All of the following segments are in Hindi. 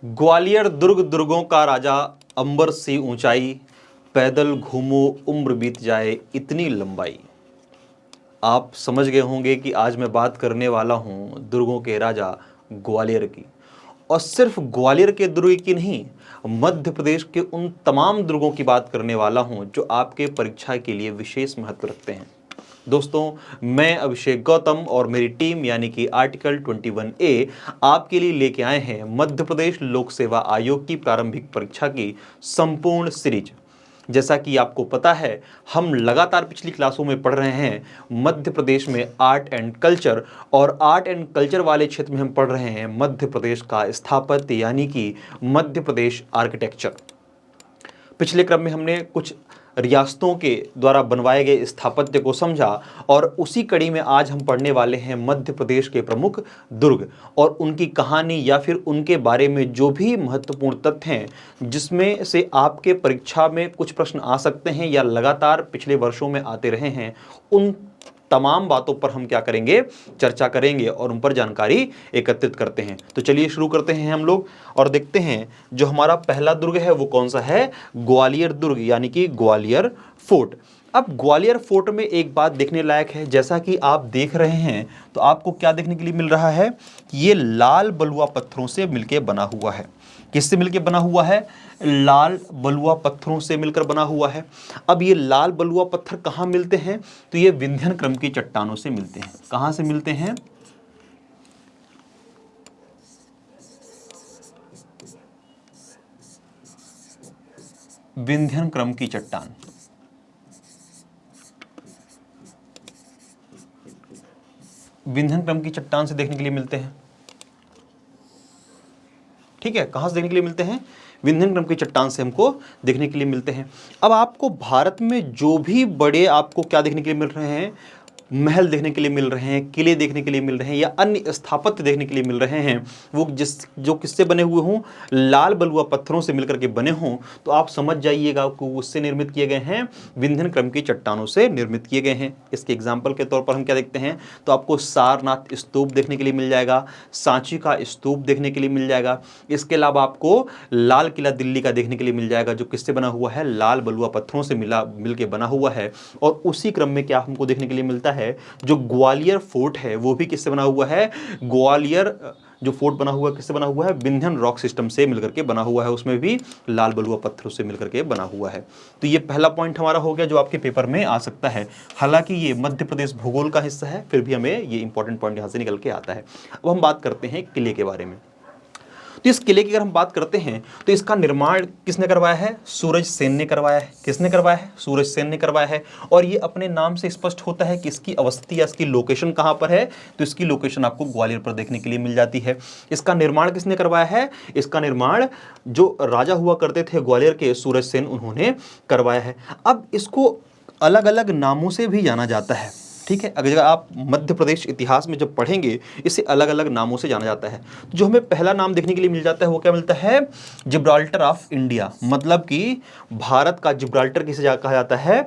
ग्वालियर दुर्ग दुर्गों का राजा, अंबर सी ऊंचाई, पैदल घूमो उम्र बीत जाए इतनी लंबाई। आप समझ गए होंगे कि आज मैं बात करने वाला हूं दुर्गों के राजा ग्वालियर की। और सिर्फ ग्वालियर के दुर्ग की नहीं, मध्य प्रदेश के उन तमाम दुर्गों की बात करने वाला हूं जो आपके परीक्षा के लिए विशेष महत्व रखते हैं। दोस्तों, मैं अभिषेक गौतम और मेरी टीम यानी कि आर्टिकल 21A आपके लिए लेके आए हैं मध्य प्रदेश लोक सेवा आयोग की प्रारंभिक परीक्षा की संपूर्ण सीरीज। जैसा कि आपको पता है, हम लगातार पिछली क्लासों में पढ़ रहे हैं मध्य प्रदेश में आर्ट एंड कल्चर, और आर्ट एंड कल्चर वाले क्षेत्र में हम पढ़ रहे हैं मध्य प्रदेश का स्थापत्य यानी कि मध्य प्रदेश आर्किटेक्चर। पिछले क्रम में हमने कुछ रियासतों के द्वारा बनवाए गए स्थापत्य को समझा, और उसी कड़ी में आज हम पढ़ने वाले हैं मध्य प्रदेश के प्रमुख दुर्ग और उनकी कहानी या फिर उनके बारे में जो भी महत्वपूर्ण तथ्य हैं जिसमें से आपके परीक्षा में कुछ प्रश्न आ सकते हैं या लगातार पिछले वर्षों में आते रहे हैं। उन तमाम बातों पर हम क्या करेंगे, चर्चा करेंगे और उन पर जानकारी एकत्रित करते हैं। तो चलिए शुरू करते हैं हम लोग और देखते हैं जो हमारा पहला दुर्ग है वो कौन सा है, ग्वालियर दुर्ग यानी कि ग्वालियर फोर्ट। अब ग्वालियर फोर्ट में एक बात देखने लायक है, जैसा कि आप देख रहे हैं तो आपको क्या देखने के लिए मिल रहा है कि ये लाल बलुआ पत्थरों से मिलकर बना हुआ है। किससे मिलकर बना हुआ है? लाल बलुआ पत्थरों से मिलकर बना हुआ है। अब ये लाल बलुआ पत्थर कहाँ मिलते हैं? तो ये विंध्यन क्रम की चट्टानों से मिलते हैं। कहाँ से मिलते हैं? विंध्यन क्रम की चट्टान। विंध्यन क्रम की चट्टान से देखने के लिए मिलते हैं। ठीक है, कहां से देखने के लिए मिलते हैं? विंध्यन क्रम की चट्टान से हमको देखने के लिए मिलते हैं। अब आपको भारत में जो भी बड़े आपको क्या देखने के लिए मिल रहे हैं, महल देखने के लिए मिल रहे हैं, किले देखने के लिए मिल रहे हैं या अन्य स्थापत्य देखने के लिए मिल रहे हैं, वो जो किससे बने हुए हों, लाल बलुआ पत्थरों से मिलकर के बने हों, तो आप समझ जाइएगा कि उससे निर्मित किए गए हैं, विंध्यन क्रम की चट्टानों से निर्मित किए गए हैं। इसके एग्जाम्पल के तौर पर हम क्या देखते हैं, तो आपको सारनाथ स्तूप देखने के लिए मिल जाएगा, सांची का स्तूप देखने के लिए मिल जाएगा। इसके अलावा आपको लाल किला दिल्ली का देखने के लिए मिल जाएगा, जो किससे बना हुआ है, लाल बलुआ पत्थरों से मिलके बना हुआ है। और उसी क्रम में क्या हमको देखने के लिए मिलता है, जो ग्वालियर फोर्ट है वो भी किससे बना हुआ है, ग्वालियर जो फोर्ट बना हुआ है किससे बना हुआ है, विंध्यन रॉक सिस्टम से मिलकर के बना हुआ है, उसमें भी लाल बलुआ पत्थरों से मिलकर के बना हुआ है। तो ये पहला पॉइंट हमारा हो गया जो आपके पेपर में आ सकता है। हालांकि ये मध्य प्रदेश भूगोल का हिस्सा है, फिर भी हमें ये इंपॉर्टेंट पॉइंट यहां से निकल के आता है। अब हम बात करते हैं किले के बारे में। तो इस किले की अगर हम बात करते हैं तो इसका निर्माण किसने करवाया है, सूरज सेन ने करवाया है। किसने करवाया है? सूरज सेन ने करवाया है। और ये अपने नाम से स्पष्ट होता है कि इसकी अवस्थिति या इसकी लोकेशन कहाँ पर है, तो इसकी लोकेशन आपको ग्वालियर पर देखने के लिए मिल जाती है। इसका निर्माण किसने करवाया है? इसका निर्माण जो राजा हुआ करते थे ग्वालियर के, सूरज सेन, उन्होंने करवाया है। अब इसको अलग अलग नामों से भी जाना जाता है। ठीक है, अगर आप मध्य प्रदेश इतिहास में जब पढ़ेंगे इसे अलग अलग नामों से जाना जाता है। जो हमें पहला नाम देखने के लिए मिल जाता है वो क्या मिलता है, जिब्राल्टर ऑफ इंडिया, मतलब कि भारत का जिब्राल्टर किसे कहा जाता है,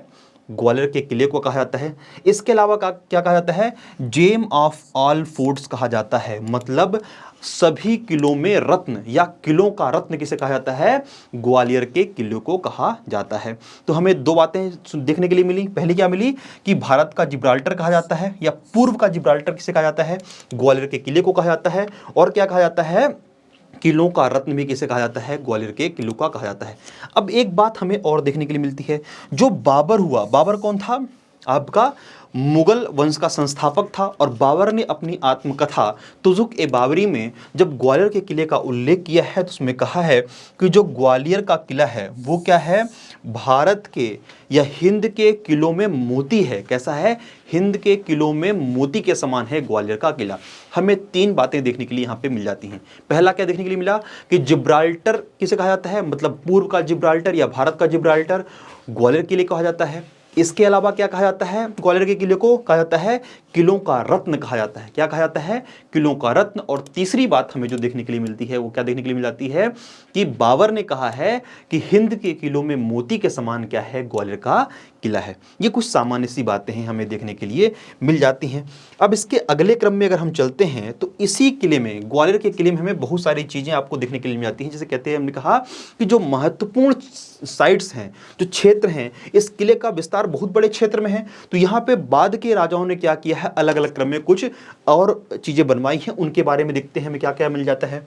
ग्वालियर के किले को कहा जाता है। इसके अलावा क्या कहा जाता है, जेम ऑफ ऑल फोर्ट्स कहा जाता है, मतलब सभी किलों में रत्न या किलों का रत्न किसे कहा जाता है, ग्वालियर के किले को कहा जाता है। तो हमें दो बातें देखने के लिए मिली। पहली क्या मिली कि भारत का जिब्राल्टर कहा जाता है या पूर्व का जिब्राल्टर किसे कहा जाता है, ग्वालियर के किले को कहा जाता है। और क्या कहा जाता है, किलों का रत्न भी किसे कहा जाता है, ग्वालियर के किलों का कहा जाता है। अब एक बात हमें और देखने के लिए मिलती है, जो बाबर हुआ, बाबर कौन था, आपका मुगल वंश का संस्थापक था। और बाबर ने अपनी आत्मकथा तुजुक ए बाबरी में जब ग्वालियर के किले का उल्लेख किया है तो उसमें कहा है कि जो ग्वालियर का किला है वो क्या है, भारत के या हिंद के किलों में मोती है। कैसा है, हिंद के किलों में मोती के समान है ग्वालियर का किला। हमें तीन बातें देखने के लिए यहाँ पे मिल जाती हैं। पहला क्या देखने के लिए मिला कि जिब्राल्टर किसे कहा जाता है, मतलब पूर्व का जिब्राल्टर या भारत का जिब्राल्टर ग्वालियर किले कहा जाता है। इसके अलावा क्या कहा जाता है, ग्वालियर के किले को कहा जाता है किलों का रत्न कहा जाता है। क्या कहा जाता है, किलों का रत्न। और तीसरी बात हमें जो देखने के लिए मिलती है वो क्या देखने के लिए मिल जाती है कि बाबर ने कहा है कि हिंद के किलों में मोती के समान क्या है, ग्वालियर का किला है। ये कुछ सामान्य सी बातें हैं, हमें देखने के लिए मिल जाती हैं। अब इसके अगले क्रम में अगर हम चलते हैं तो इसी किले में, ग्वालियर के किले में हमें बहुत सारी चीज़ें आपको देखने के लिए मिल जाती हैं। जैसे कहते हैं, हमने कहा कि जो महत्वपूर्ण साइट्स हैं, जो क्षेत्र हैं, इस किले का विस्तार बहुत बड़े क्षेत्र में है। तो यहाँ पे बाद के राजाओं ने क्या किया है, अलग अलग क्रम में कुछ और चीज़ें बनवाई हैं, उनके बारे में देखते हैं हमें क्या क्या मिल जाता है।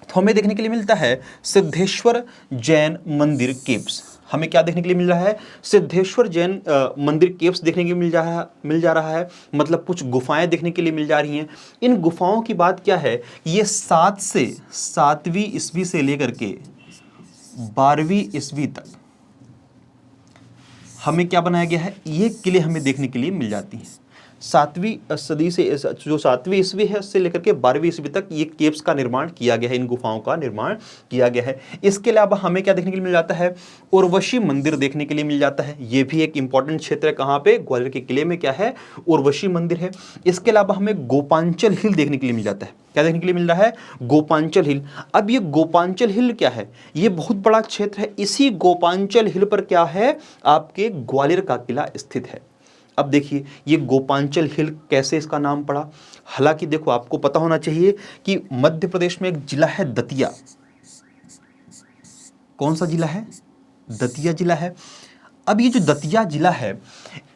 तो हमें देखने के लिए मिलता है सिद्धेश्वर जैन मंदिर केव्स। हमें क्या देखने के लिए मिल रहा है, सिद्धेश्वर जैन मंदिर केव्स देखने के लिए मिल जा रहा है। मतलब कुछ गुफाएं देखने के लिए मिल जा रही हैं। इन गुफाओं की बात क्या है, ये 7वीं ईस्वी से लेकर के 12वीं ईस्वी तक हमें क्या बनाया गया है, ये किले हमें देखने के लिए मिल जाती हैं। 7वीं सदी से, जो 7वीं ईस्वी है उससे लेकर के 12वीं ईस्वी तक ये केव्स का निर्माण किया गया है, इन गुफाओं का निर्माण किया गया है। इसके अलावा हमें क्या देखने के लिए मिल जाता है, उर्वशी मंदिर देखने के लिए मिल जाता है। ये भी एक इंपॉर्टेंट क्षेत्र है, कहाँ पे, ग्वालियर के किले में क्या है, उर्वशी मंदिर है। इसके अलावा हमें गोपांचल हिल देखने के लिए मिल जाता है। क्या देखने के लिए मिल रहा है, गोपांचल हिल। अब ये गोपांचल हिल क्या है, ये बहुत बड़ा क्षेत्र है। इसी गोपांचल हिल पर क्या है, आपके ग्वालियर का किला स्थित है। अब देखिए, ये गोपांचल हिल कैसे इसका नाम पड़ा। हालांकि देखो, आपको पता होना चाहिए कि मध्य प्रदेश में एक जिला है दतिया। कौन सा जिला है, दतिया जिला है। अब ये जो दतिया जिला है,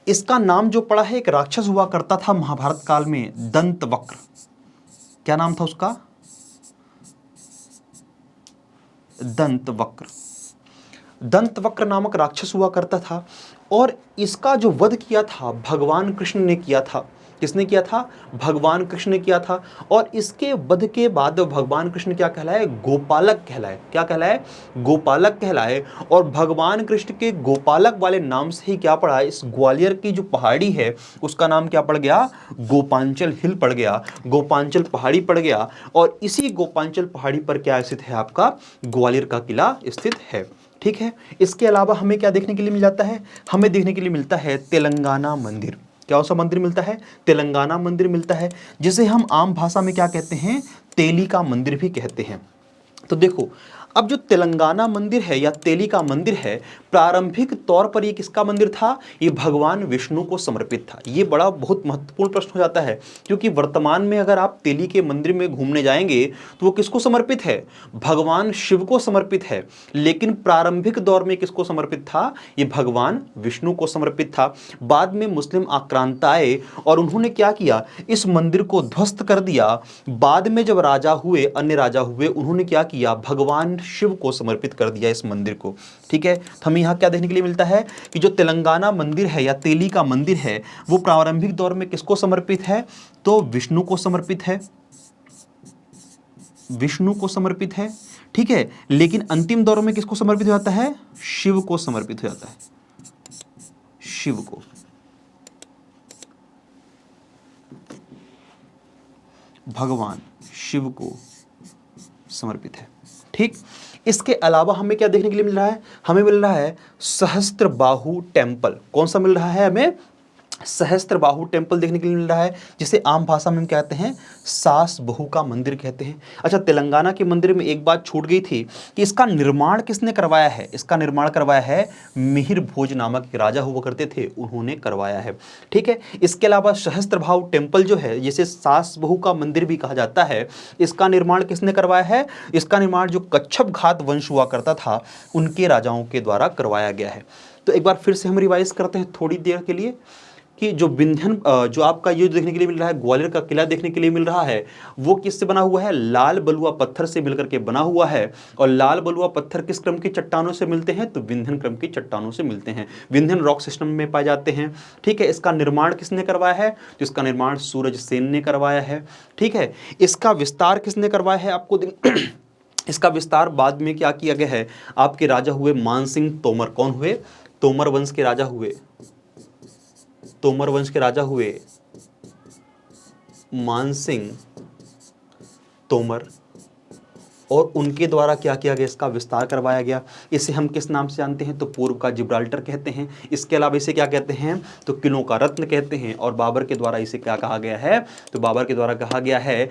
इसका नाम जो पड़ा है, एक राक्षस हुआ करता था महाभारत काल में, दंतवक्र। क्या नाम था उसका, दंतवक्र। दंतवक्र नामक राक्षस हुआ करता था, और इसका जो वध किया था भगवान कृष्ण ने किया था। किसने किया था, भगवान कृष्ण ने किया था। और इसके वध के बाद भगवान कृष्ण क्या कहलाए, गोपालक कहलाए। क्या कहलाए, गोपालक कहलाए। और भगवान कृष्ण के गोपालक वाले नाम से ही क्या पड़ा, इस ग्वालियर की जो पहाड़ी है उसका नाम क्या पड़ गया, गोपांचल हिल पड़ गया, गोपांचल पहाड़ी पड़ गया। और इसी गोपांचल पहाड़ी पर क्या स्थित है, आपका ग्वालियर का किला स्थित है। ठीक है। इसके अलावा हमें क्या देखने के लिए मिल जाता है, हमें देखने के लिए मिलता है तेलंगाना मंदिर। क्या सा मंदिर मिलता है, तेलंगाना मंदिर मिलता है, जिसे हम आम भाषा में क्या कहते हैं, तेली का मंदिर भी कहते हैं। तो देखो, अब जो तेलंगाना मंदिर है या तेली का मंदिर है, प्रारंभिक तौर पर ये किसका मंदिर था, ये भगवान विष्णु को समर्पित था। ये बड़ा बहुत महत्वपूर्ण प्रश्न हो जाता है, क्योंकि वर्तमान में अगर आप तेली के मंदिर में घूमने जाएंगे तो वो किसको समर्पित है, भगवान शिव को समर्पित है। लेकिन प्रारंभिक दौर में किसको समर्पित था, ये भगवान विष्णु को समर्पित था। बाद में मुस्लिम आक्रांता आए और उन्होंने क्या किया, इस मंदिर को ध्वस्त कर दिया। बाद में जब राजा हुए, अन्य राजा हुए, उन्होंने क्या किया, भगवान शिव को समर्पित कर दिया इस मंदिर को। ठीक है। तो हमें यहाँ क्या देखने के लिए मिलता है कि जो तेलंगाना मंदिर है या तेली का मंदिर है, वो प्रारंभिक दौर में किसको समर्पित है, तो विष्णु को समर्पित है, विष्णु को समर्पित है। ठीक है। लेकिन अंतिम दौर में किसको समर्पित हो जाता है, शिव को समर्पित हो जाता है, शिव को। भगवान शिव को समर्पित है। ठीक। इसके अलावा हमें क्या देखने के लिए मिल रहा है, हमें मिल रहा है सहस्त्रबाहु टेम्पल। कौन सा मिल रहा है हमें, सहस्त्रबाहु टेम्पल देखने के लिए मिल रहा है, जिसे आम भाषा में हम कहते हैं सास बहू का मंदिर कहते हैं। अच्छा, तेलंगाना के मंदिर में एक बात छूट गई थी कि इसका निर्माण किसने करवाया है, इसका निर्माण करवाया है मिहिर भोज नामक राजा हुआ करते थे, उन्होंने करवाया है। ठीक है। इसके अलावा सहस्त्रबाहु टेम्पल जो है, जिसे सास बहू का मंदिर भी कहा जाता है, इसका निर्माण किसने करवाया है, इसका निर्माण जो कच्छप घात वंश हुआ करता था उनके राजाओं के द्वारा करवाया गया है। तो एक बार फिर से हम रिवाइज करते हैं थोड़ी देर के लिए कि जो विंध्यन, जो आपका ये देखने के लिए मिल रहा है, ग्वालियर का किला देखने के लिए मिल रहा है, वो किससे बना हुआ है, लाल बलुआ पत्थर से मिलकर के बना हुआ है। और लाल बलुआ पत्थर किस क्रम की चट्टानों से मिलते हैं, तो विंध्यन क्रम की चट्टानों से मिलते हैं, विंध्यन रॉक सिस्टम में पाए जाते हैं। ठीक है। इसका निर्माण किसने करवाया है, तो इसका निर्माण सूरज सेन ने करवाया है। ठीक है। इसका विस्तार किसने करवाया है, आपको इसका विस्तार बाद में क्या किया गया है, आपके राजा हुए मानसिंह तोमर। कौन हुए, तोमर वंश के राजा हुए, तोमर वंश के राजा हुए मानसिंह तोमर। और उनके द्वारा क्या किया गया, इसका विस्तार करवाया गया। इसे हम किस नाम से जानते हैं, तो पूर्व का जिब्राल्टर कहते हैं। इसके अलावा इसे क्या कहते हैं, तो किलों का रत्न कहते हैं। और बाबर के द्वारा इसे क्या कहा गया है, तो बाबर के द्वारा कहा गया है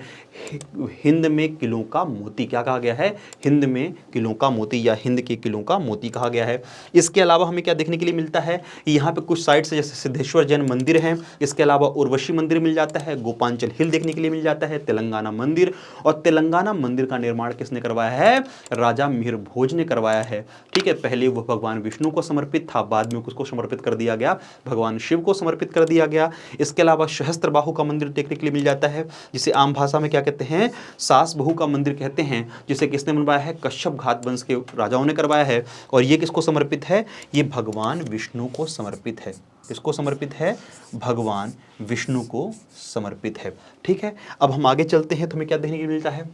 हिंद में किलों का मोती। क्या कहा गया है, हिंद में किलों का मोती या हिंद के किलों का मोती कहा गया है। इसके अलावा हमें क्या देखने के लिए मिलता है, यहाँ पे कुछ साइट्स जैसे सिद्धेश्वर जैन मंदिर है, इसके अलावा उर्वशी मंदिर मिल जाता है, गोपांचल हिल देखने के लिए मिल जाता है, तेलंगाना मंदिर। और तेलंगाना मंदिर का निर्माण किसने करवाया है, राजा मिहिर भोज ने करवाया है। ठीक है, पहले वो भगवान विष्णु को समर्पित था, बाद में उसको समर्पित कर दिया गया, भगवान शिव को समर्पित कर दिया गया। इसके अलावा सहस्त्रबाहु का मंदिर देखने के लिए मिल जाता है, जिसे आम भाषा में क्या कहते हैं, सास बहू का मंदिर कहते हैं, जिसे किसने बनवाया है, कश्यप घात वंश के राजाओं ने करवाया है। और ये किसको समर्पित है, ये भगवान विष्णु को समर्पित है। किसको समर्पित है, भगवान विष्णु को समर्पित है। ठीक है, अब हम आगे चलते हैं तो हमें क्या देखने को मिलता है।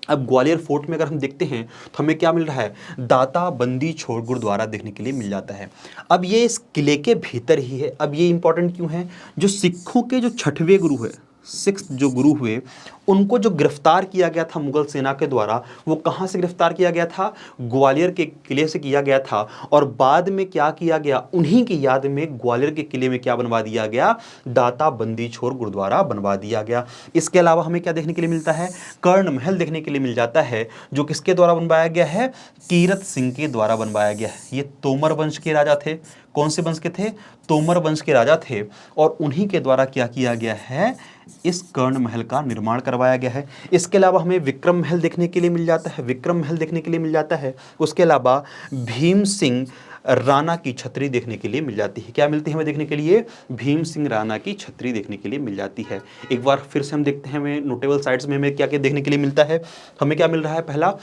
अब ग्वालियर फोर्ट में अगर हम देखते हैं तो हमें क्या मिल रहा है, दाता बंदी छोड़ गुरुद्वारा देखने के लिए मिल जाता है। अब ये इस किले के भीतर ही है। अब ये इंपॉर्टेंट क्यों है, जो सिखों के जो 6वें गुरु है, 6th जो गुरु हुए, उनको जो गिरफ्तार किया गया था मुगल सेना के द्वारा, वो कहाँ से गिरफ्तार किया गया था, ग्वालियर के किले से किया गया था। और बाद में क्या किया गया, उन्हीं की याद में ग्वालियर के किले में क्या बनवा दिया गया, दाता बंदी छोड़ गुरुद्वारा बनवा दिया गया। इसके अलावा हमें क्या देखने के लिए मिलता है, कर्ण महल देखने के लिए मिल जाता है, जो किसके द्वारा बनवाया गया है, कीरत सिंह के द्वारा बनवाया गया है। ये तोमर वंश के राजा थे। कौन से वंश के थे, तोमर वंश के राजा थे। और उन्हीं के द्वारा क्या किया गया है, इस कर्ण महल का निर्माण करवाया गया है। इसके अलावा हमें विक्रम महल देखने के लिए मिल जाता है, विक्रम महल देखने के लिए मिल जाता है। उसके अलावा भीम सिंह राणा की छतरी देखने के लिए मिल जाती है। क्या मिलती है हमें देखने के लिए, भीम सिंह राणा की छतरी देखने के लिए मिल जाती है। एक बार फिर से हम देखते हैं हमें नोटेबल साइट्स में हमें क्या क्या देखने के लिए मिलता है। हमें क्या मिल रहा है, पहला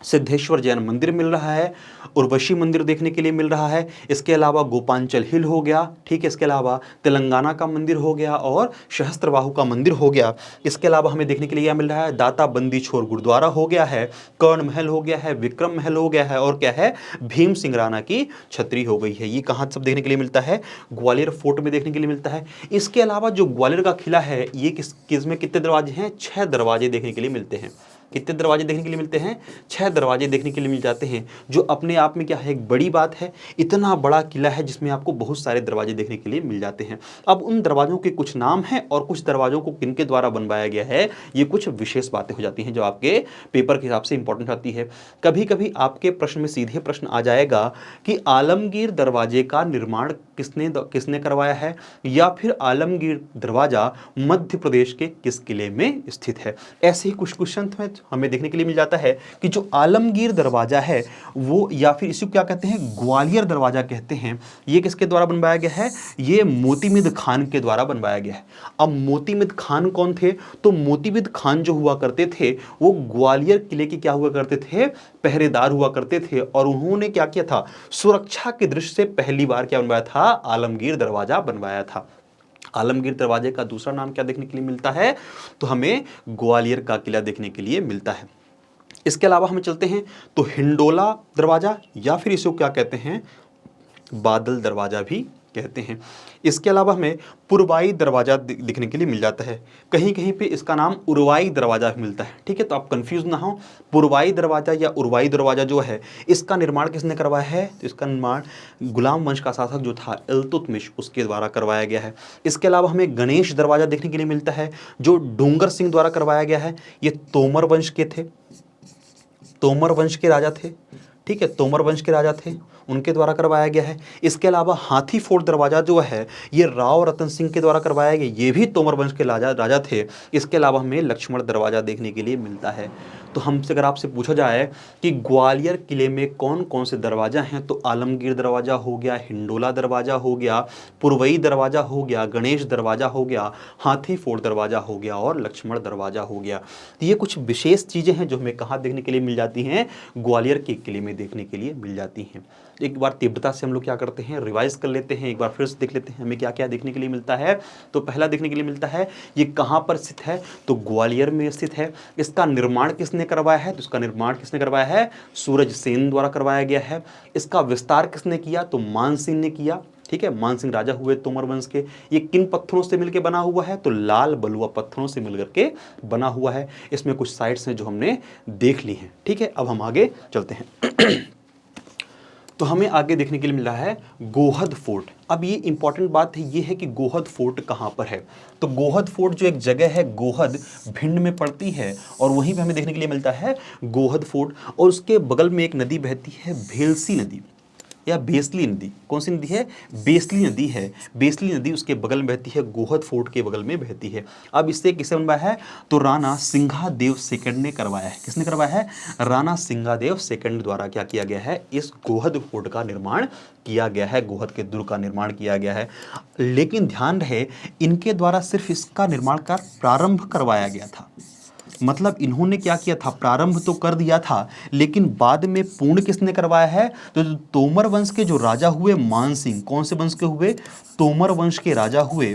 सिद्धेश्वर जैन मंदिर मिल रहा है, उर्वशी मंदिर देखने के लिए मिल रहा है। इसके अलावा गोपांचल हिल हो गया, ठीक है, इसके अलावा तेलंगाना का मंदिर हो गया और सहस्त्रबाहु का मंदिर हो गया। इसके अलावा हमें देखने के लिए क्या मिल रहा है, दाता बंदी छोड़ गुरुद्वारा हो गया है, कर्ण महल हो गया है, विक्रम महल हो गया है, और क्या है, भीम सिंह राणा की छतरी हो गई है। ये कहाँ सब देखने के लिए मिलता है, ग्वालियर फोर्ट में देखने के लिए मिलता है। इसके अलावा जो ग्वालियर का किला है, ये किसमें कितने दरवाजे हैं, 6 दरवाजे देखने के लिए मिलते हैं। कितने दरवाजे देखने के लिए मिलते हैं, 6 दरवाजे देखने के लिए मिल जाते हैं, जो अपने आप में क्या है, एक बड़ी बात है। इतना बड़ा किला है जिसमें आपको बहुत सारे दरवाजे देखने के लिए मिल जाते हैं। अब उन दरवाजों के कुछ नाम हैं और कुछ दरवाजों को किनके द्वारा बनवाया गया है, ये कुछ विशेष बातें हो जाती हैं जो आपके पेपर के हिसाब से इंपॉर्टेंट आती है। कभी कभी आपके प्रश्न में सीधे प्रश्न आ जाएगा कि आलमगीर दरवाजे का निर्माण किसने करवाया है, या फिर आलमगीर दरवाजा मध्य प्रदेश के किस किले में स्थित है। ऐसे ही कुछ क्वेश्चन हमें देखने के लिए मिल जाता है कि जो आलमगीर दरवाजा है वो, या फिर इसे क्या कहते हैं, ग्वालियर दरवाजा कहते हैं, ये किसके द्वारा बनवाया गया है, ये मोतीमिद खान के द्वारा बनवाया गया है। अब मोतीमिद खान कौन थे, तो मोतीमिद खान जो हुआ करते थे वो ग्वालियर किले के क्या हुआ करते थे, पहरेदार हुआ करते थे। और उन्होंने क्या किया था, सुरक्षा की दृष्टि से पहली बार क्या बनवाया था, आलमगीर दरवाजा बनवाया था। आलमगीर दरवाजे का दूसरा नाम क्या देखने के लिए मिलता है, तो हमें ग्वालियर का किला देखने के लिए मिलता है। इसके अलावा हम चलते हैं तो हिंडोला दरवाजा, या फिर इसे क्या कहते हैं, बादल दरवाजा भी कहते हैं। इसके अलावा हमें पुरवाई दरवाजा दिखने के लिए मिल जाता है। कहीं कहीं पे इसका नाम उरवाई दरवाजा भी मिलता है। ठीक है, तो आप कंफ्यूज ना हो, पुरवाई दरवाजा या उरवाई दरवाजा जो है, इसका निर्माण किसने करवाया है, तो इसका निर्माण गुलाम वंश का शासक जो था इल्तुतमिश, उसके द्वारा करवाया गया है। इसके अलावा हमें गणेश दरवाजा देखने के लिए मिलता है, जो डूंगर सिंह द्वारा करवाया गया है। ये तोमर वंश के थे, तोमर वंश के राजा थे। ठीक है, तोमर वंश के राजा थे, उनके द्वारा करवाया गया है। इसके अलावा हाथी फोर्ट दरवाजा जो है, ये राव रतन सिंह के द्वारा करवाया गया, ये भी तोमर वंश के राजा थे। इसके अलावा हमें लक्ष्मण दरवाजा देखने के लिए मिलता है। तो हमसे अगर आपसे पूछा जाए कि ग्वालियर किले में कौन कौन से दरवाजा हैं, तो आलमगीर दरवाजा हो गया, हिंडोला दरवाजा हो गया, पुरवई दरवाजा हो गया, गणेश दरवाजा हो गया, हाथी फोर्ट दरवाजा हो गया और लक्ष्मण दरवाजा हो गया। तो ये कुछ विशेष चीज़ें हैं जो हमें कहाँ देखने के लिए मिल जाती हैं, ग्वालियर के किले में देखने के लिए मिल जाती हैं। एक बार तीव्रता से हम लोग क्या करते हैं, रिवाइज कर लेते हैं, एक बार फिर से देख लेते हैं हमें क्या क्या देखने के लिए मिलता है। तो पहला देखने के लिए मिलता है, ये कहाँ पर स्थित है, तो ग्वालियर में स्थित है। इसका निर्माण किसने करवाया है, तो इसका निर्माण किसने करवाया है, सूरज सेन द्वारा करवाया गया है। इसका विस्तार किसने किया, तो मानसिंह ने किया। ठीक है, मानसिंह राजा हुए तोमर वंश के। ये किन पत्थरों से मिलकर बना हुआ है? तो लाल बलुआ पत्थरों से मिलकर के बना हुआ है। इसमें कुछ साइट्स हैं जो हमने देख ली हैं। ठीक है, अब हम आगे चलते हैं। तो हमें आगे देखने के लिए मिल रहा है गोहद फोर्ट। अब ये इंपॉर्टेंट बात है, ये है कि गोहद फोर्ट कहाँ पर है। तो गोहद फोर्ट जो एक जगह है गोहद, भिंड में पड़ती है, और वहीं पे हमें देखने के लिए मिलता है गोहद फोर्ट। और उसके बगल में एक नदी बहती है भेलसी नदी या बेसली नदी। कौन सी नदी है? बेसली नदी है। बेसली नदी उसके बगल में बहती है, गोहद फोर्ट के बगल में बहती है। अब इससे किसे बनवाया है? तो राणा सिंघादेव सेकंड ने करवाया है। किसने करवाया है? राणा सिंघादेव सेकंड द्वारा क्या किया गया है? इस गोहद फोर्ट का निर्माण किया गया है, गोहद के दुर्ग का निर्माण किया गया है। लेकिन ध्यान रहे, इनके द्वारा सिर्फ इसका निर्माण का प्रारंभ करवाया गया था। मतलब इन्होंने क्या किया था? प्रारंभ तो कर दिया था, लेकिन बाद में पूर्ण किसने करवाया है? तो तोमर वंश के जो राजा हुए मानसिंह, कौन से वंश के हुए? तोमर वंश के राजा हुए।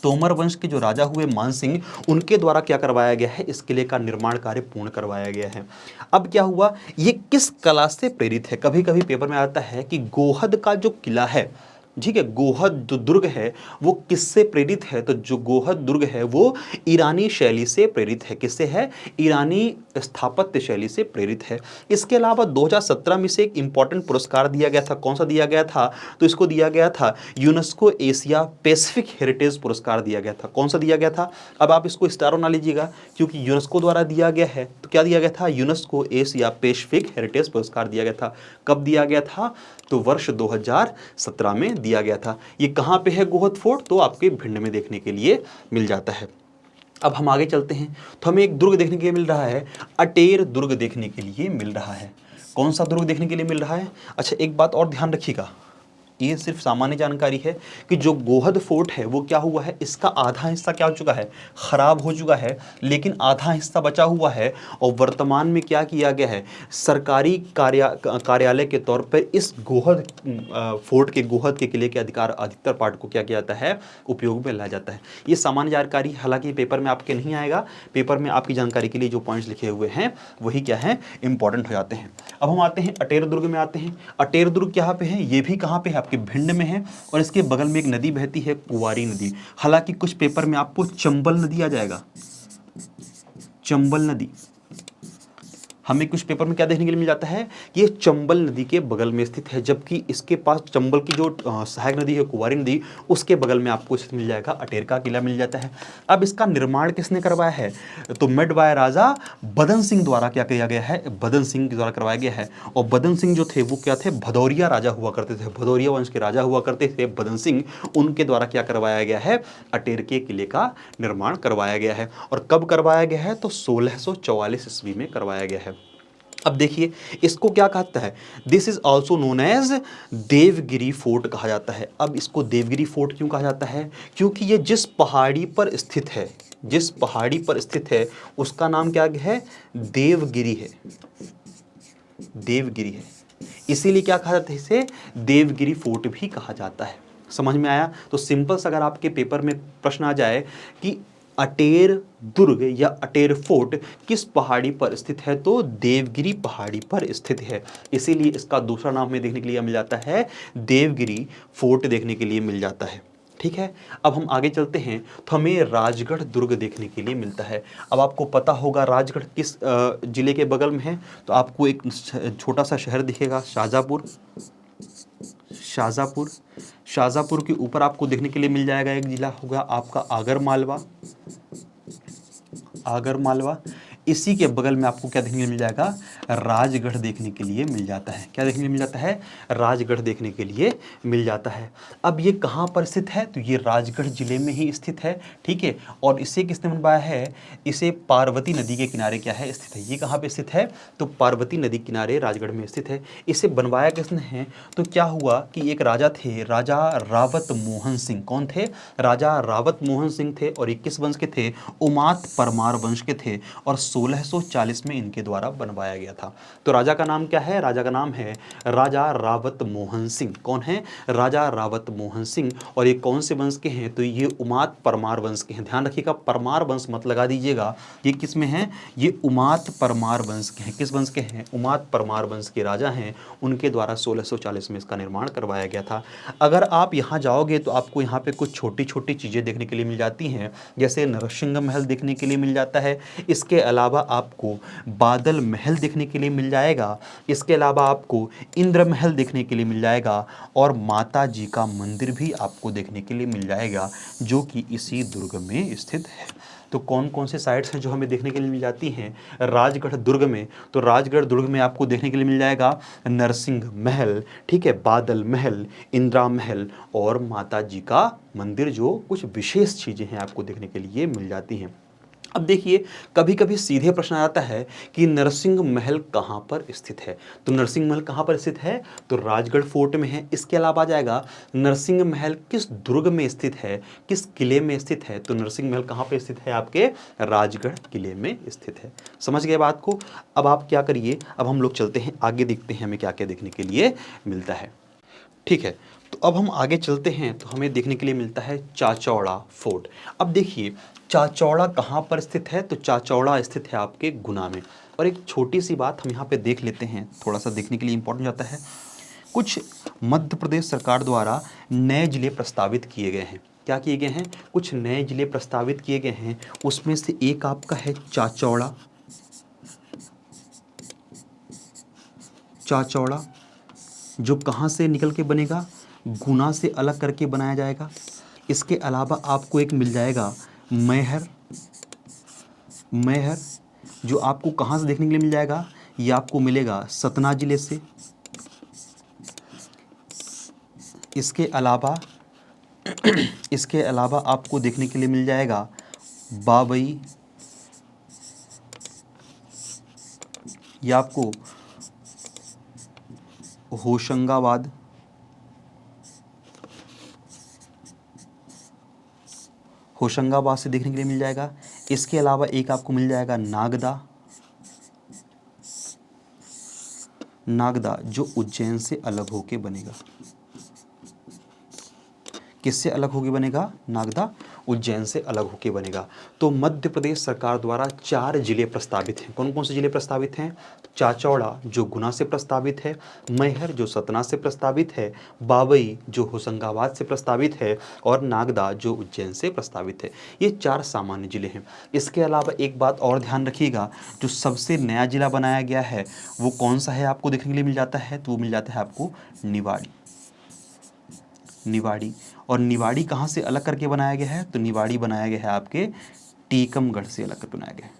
तोमर वंश के जो राजा हुए मानसिंह, उनके द्वारा क्या करवाया गया है? इस किले का निर्माण कार्य पूर्ण करवाया गया है। अब क्या हुआ? ये किस कला से प्रेरित है? कभी कभी पेपर में आता है कि गोहद का जो किला है, ठीक है, गोहद जो दुर्ग है वो किससे प्रेरित है? तो जो गोहद दुर्ग है वो ईरानी शैली से प्रेरित है। किससे है? ईरानी स्थापत्य शैली से प्रेरित है। इसके अलावा 2017 में से एक इंपॉर्टेंट पुरस्कार दिया गया था। कौन सा दिया गया था? तो इसको दिया गया था यूनेस्को एशिया पैसिफिक हेरिटेज पुरस्कार दिया गया था। कौन सा दिया गया था? अब आप इसको स्टार बना लीजिएगा, क्योंकि यूनेस्को द्वारा दिया गया है। तो क्या दिया गया था? यूनेस्को एशिया पैसिफिक हेरिटेज पुरस्कार दिया गया था। कब दिया गया था? तो वर्ष 2017 में दिया गया था। ये कहाँ पे है गोहद फोर्ट? तो आपके भिंड में देखने के लिए मिल जाता है। अब हम आगे चलते हैं, तो हमें एक दुर्ग देखने के लिए मिल रहा है, अटेर दुर्ग देखने के लिए मिल रहा है। कौन सा दुर्ग देखने के लिए मिल रहा है? अच्छा, एक बात और ध्यान रखिएगा, ये सिर्फ सामान्य जानकारी है कि जो गोहद फोर्ट है वो क्या हुआ है? इसका आधा हिस्सा क्या हो चुका है? खराब हो चुका है, लेकिन आधा हिस्सा बचा हुआ है। और वर्तमान में क्या किया गया है? सरकारी कार्यालय के तौर पर इस गोहद फोर्ट के, गोहद के किले के अधिकतर पार्ट को क्या किया जाता है? उपयोग में लाया जाता है। ये सामान्य जानकारी, हालांकि पेपर में आपके नहीं आएगा। पेपर में आपकी जानकारी के लिए जो पॉइंट्स लिखे हुए हैं वही क्या है? इंपॉर्टेंट हो जाते हैं। अब हम आते हैं अटेर दुर्ग में आते हैं। अटेर दुर्ग कहाँ पे है? ये भी कहाँ पे है? आपके भिंड में है। और इसके बगल में एक नदी बहती है, कुंवारी नदी। हालांकि कुछ पेपर में आपको चंबल नदी आ जाएगा, चंबल नदी। हमें कुछ पेपर में क्या देखने के लिए मिल जाता है? ये चंबल नदी के बगल में स्थित है, जबकि इसके पास चंबल की जो सहायक नदी है कुंवारी नदी, उसके बगल में आपको स्थित मिल जाएगा अटेर का किला मिल जाता है। अब इसका निर्माण किसने करवाया है? तो मेडवाय राजा बदन सिंह द्वारा क्या किया गया है? बदन सिंह द्वारा करवाया गया है। और बदन सिंह जो थे वो क्या थे? भदौरिया राजा हुआ करते थे, भदौरिया वंश के राजा हुआ करते थे बदन सिंह। उनके द्वारा क्या करवाया गया है? अटेर के किले का निर्माण करवाया गया है। और कब करवाया गया है? तो 1644 ईस्वी में करवाया गया है। अब देखिए, इसको क्या कहता है? This is also known as Devagiri fort कहा जाता है। अब इसको देवगिरी फोर्ट क्यों कहा जाता है? क्योंकि ये जिस पहाड़ी पर स्थित है, जिस पहाड़ी पर स्थित है उसका नाम क्या है? देवगिरी है, देवगिरी है। इसीलिए क्या कहा जाता है? इसे देवगिरी फोर्ट भी कहा जाता है। समझ में आया? तो सिंपल से अगर आपके पेपर में प्रश्न आ जाए कि अटेर दुर्ग या अटेर फोर्ट किस पहाड़ी पर स्थित है, तो देवगिरी पहाड़ी पर स्थित है। इसीलिए इसका दूसरा नाम हमें देखने के लिए मिल जाता है देवगिरी फोर्ट देखने के लिए मिल जाता है। ठीक है, अब हम आगे चलते हैं, तो हमें राजगढ़ दुर्ग देखने के लिए मिलता है। अब आपको पता होगा राजगढ़ किस जिले के बगल में है? तो आपको एक छोटा सा शहर दिखेगा, शाजापुर। शाजापुर, शाजापुर के ऊपर आपको देखने के लिए मिल जाएगा एक जिला होगा आपका आगर मालवा, आगर मालवा। इसी के बगल में आपको क्या देखने को मिल जाएगा? राजगढ़ देखने के लिए मिल जाता है। क्या देखने को मिल जाता है? राजगढ़ देखने के लिए मिल जाता है। अब ये कहाँ पर स्थित है? तो ये राजगढ़ जिले में ही स्थित है। ठीक है, और इसे किसने बनवाया है? इसे पार्वती नदी के किनारे क्या है? स्थित है। ये कहाँ पे स्थित है? तो पार्वती नदी किनारे राजगढ़ में स्थित है। इसे बनवाया किसने है? तो क्या हुआ कि एक राजा थे, राजा रावत मोहन सिंह। कौन थे? राजा रावत मोहन सिंह थे। और ये किस वंश के थे? उमात परमार वंश के थे। और 1640 में इनके द्वारा बनवाया गया था। तो राजा का नाम क्या है? राजा का नाम है राजा रावत मोहन सिंह। कौन है? राजा रावत मोहन सिंह। और ये कौन से वंश के हैं? तो ये उमाद परमार वंश के हैं। ध्यान रखिएगा, परमार वंश मत लगा दीजिएगा, ये किस में है? ये उमाद परमार वंश के हैं। किस वंश के हैं? उमाद परमार वंश के राजा हैं, उनके द्वारा 1640 में इसका निर्माण करवाया गया था। अगर आप यहाँ जाओगे तो आपको यहाँ पे कुछ छोटी छोटी चीज़ें देखने के लिए मिल जाती हैं, जैसे नरसिंह महल देखने के लिए मिल जाता है। इसके अलावा आपको बादल महल देखने के लिए मिल जाएगा। इसके अलावा आपको इंद्र महल देखने के लिए मिल जाएगा और माता जी का मंदिर भी आपको देखने के लिए मिल जाएगा, जो कि इसी दुर्ग में स्थित है। तो कौन कौन से साइट्स हैं जो हमें देखने के लिए मिल जाती हैं राजगढ़ दुर्ग में? तो राजगढ़ दुर्ग में आपको देखने के लिए मिल जाएगा नरसिंह महल, ठीक है, बादल महल, इंदिरा महल और माता जी का मंदिर, जो कुछ विशेष चीज़ें हैं आपको देखने के लिए मिल जाती हैं। अब देखिए, कभी कभी सीधे प्रश्न आता है कि नरसिंह महल कहाँ पर स्थित है? तो नरसिंह महल कहाँ पर स्थित है? तो राजगढ़ फोर्ट में है। इसके अलावा आ जाएगा नरसिंह महल किस दुर्ग में स्थित है, किस किले में स्थित है? तो नरसिंह महल कहाँ पर स्थित है? आपके राजगढ़ किले में स्थित है। समझ गए बात को? अब आप क्या करिए, अब हम लोग चलते हैं आगे, देखते हैं हमें क्या क्या देखने के लिए मिलता है। ठीक है, तो अब हम आगे चलते हैं तो हमें देखने के लिए मिलता है चाचौड़ा फोर्ट। अब देखिए, चाचौड़ा कहाँ पर स्थित है? तो चाचौड़ा स्थित है आपके गुना में। और एक छोटी सी बात हम यहाँ पे देख लेते हैं, थोड़ा सा देखने के लिए इंपॉर्टेंट जाता है। कुछ मध्य प्रदेश सरकार द्वारा नए जिले प्रस्तावित किए गए हैं। क्या किए गए हैं? कुछ नए जिले प्रस्तावित किए गए हैं। उसमें से एक आपका है चाचौड़ा। चाचौड़ा जो कहाँ से निकल के बनेगा? गुना से अलग करके बनाया जाएगा। इसके अलावा आपको एक मिल जाएगा मैहर। मैहर जो आपको कहाँ से देखने के लिए मिल जाएगा? ये आपको मिलेगा सतना जिले से। इसके अलावा आपको देखने के लिए मिल जाएगा बाबई। ये आपको होशंगाबाद। होशंगाबाद से देखने के लिए मिल जाएगा। इसके अलावा एक आपको मिल जाएगा नागदा। नागदा जो उज्जैन से अलग होके बनेगा। किससे अलग होके बनेगा? नागदा उज्जैन से अलग होके बनेगा। तो मध्य प्रदेश सरकार द्वारा 4 जिले प्रस्तावित हैं। कौन कौन से जिले प्रस्तावित हैं? चाचौड़ा जो गुना से प्रस्तावित है, मैहर जो सतना से प्रस्तावित है, बाबई जो होशंगाबाद से प्रस्तावित है और नागदा जो उज्जैन से प्रस्तावित है। ये 4 सामान्य जिले हैं। इसके अलावा एक बात और ध्यान रखिएगा, जो सबसे नया जिला बनाया गया है वो कौन सा है आपको देखने के लिए मिल जाता है? तो वो मिल जाता है आपको निवाड़ी। निवाड़ी। और निवाड़ी कहाँ से अलग करके बनाया गया है? तो निवाड़ी बनाया गया है आपके टीकमगढ़ से अलग करके बनाया गया है।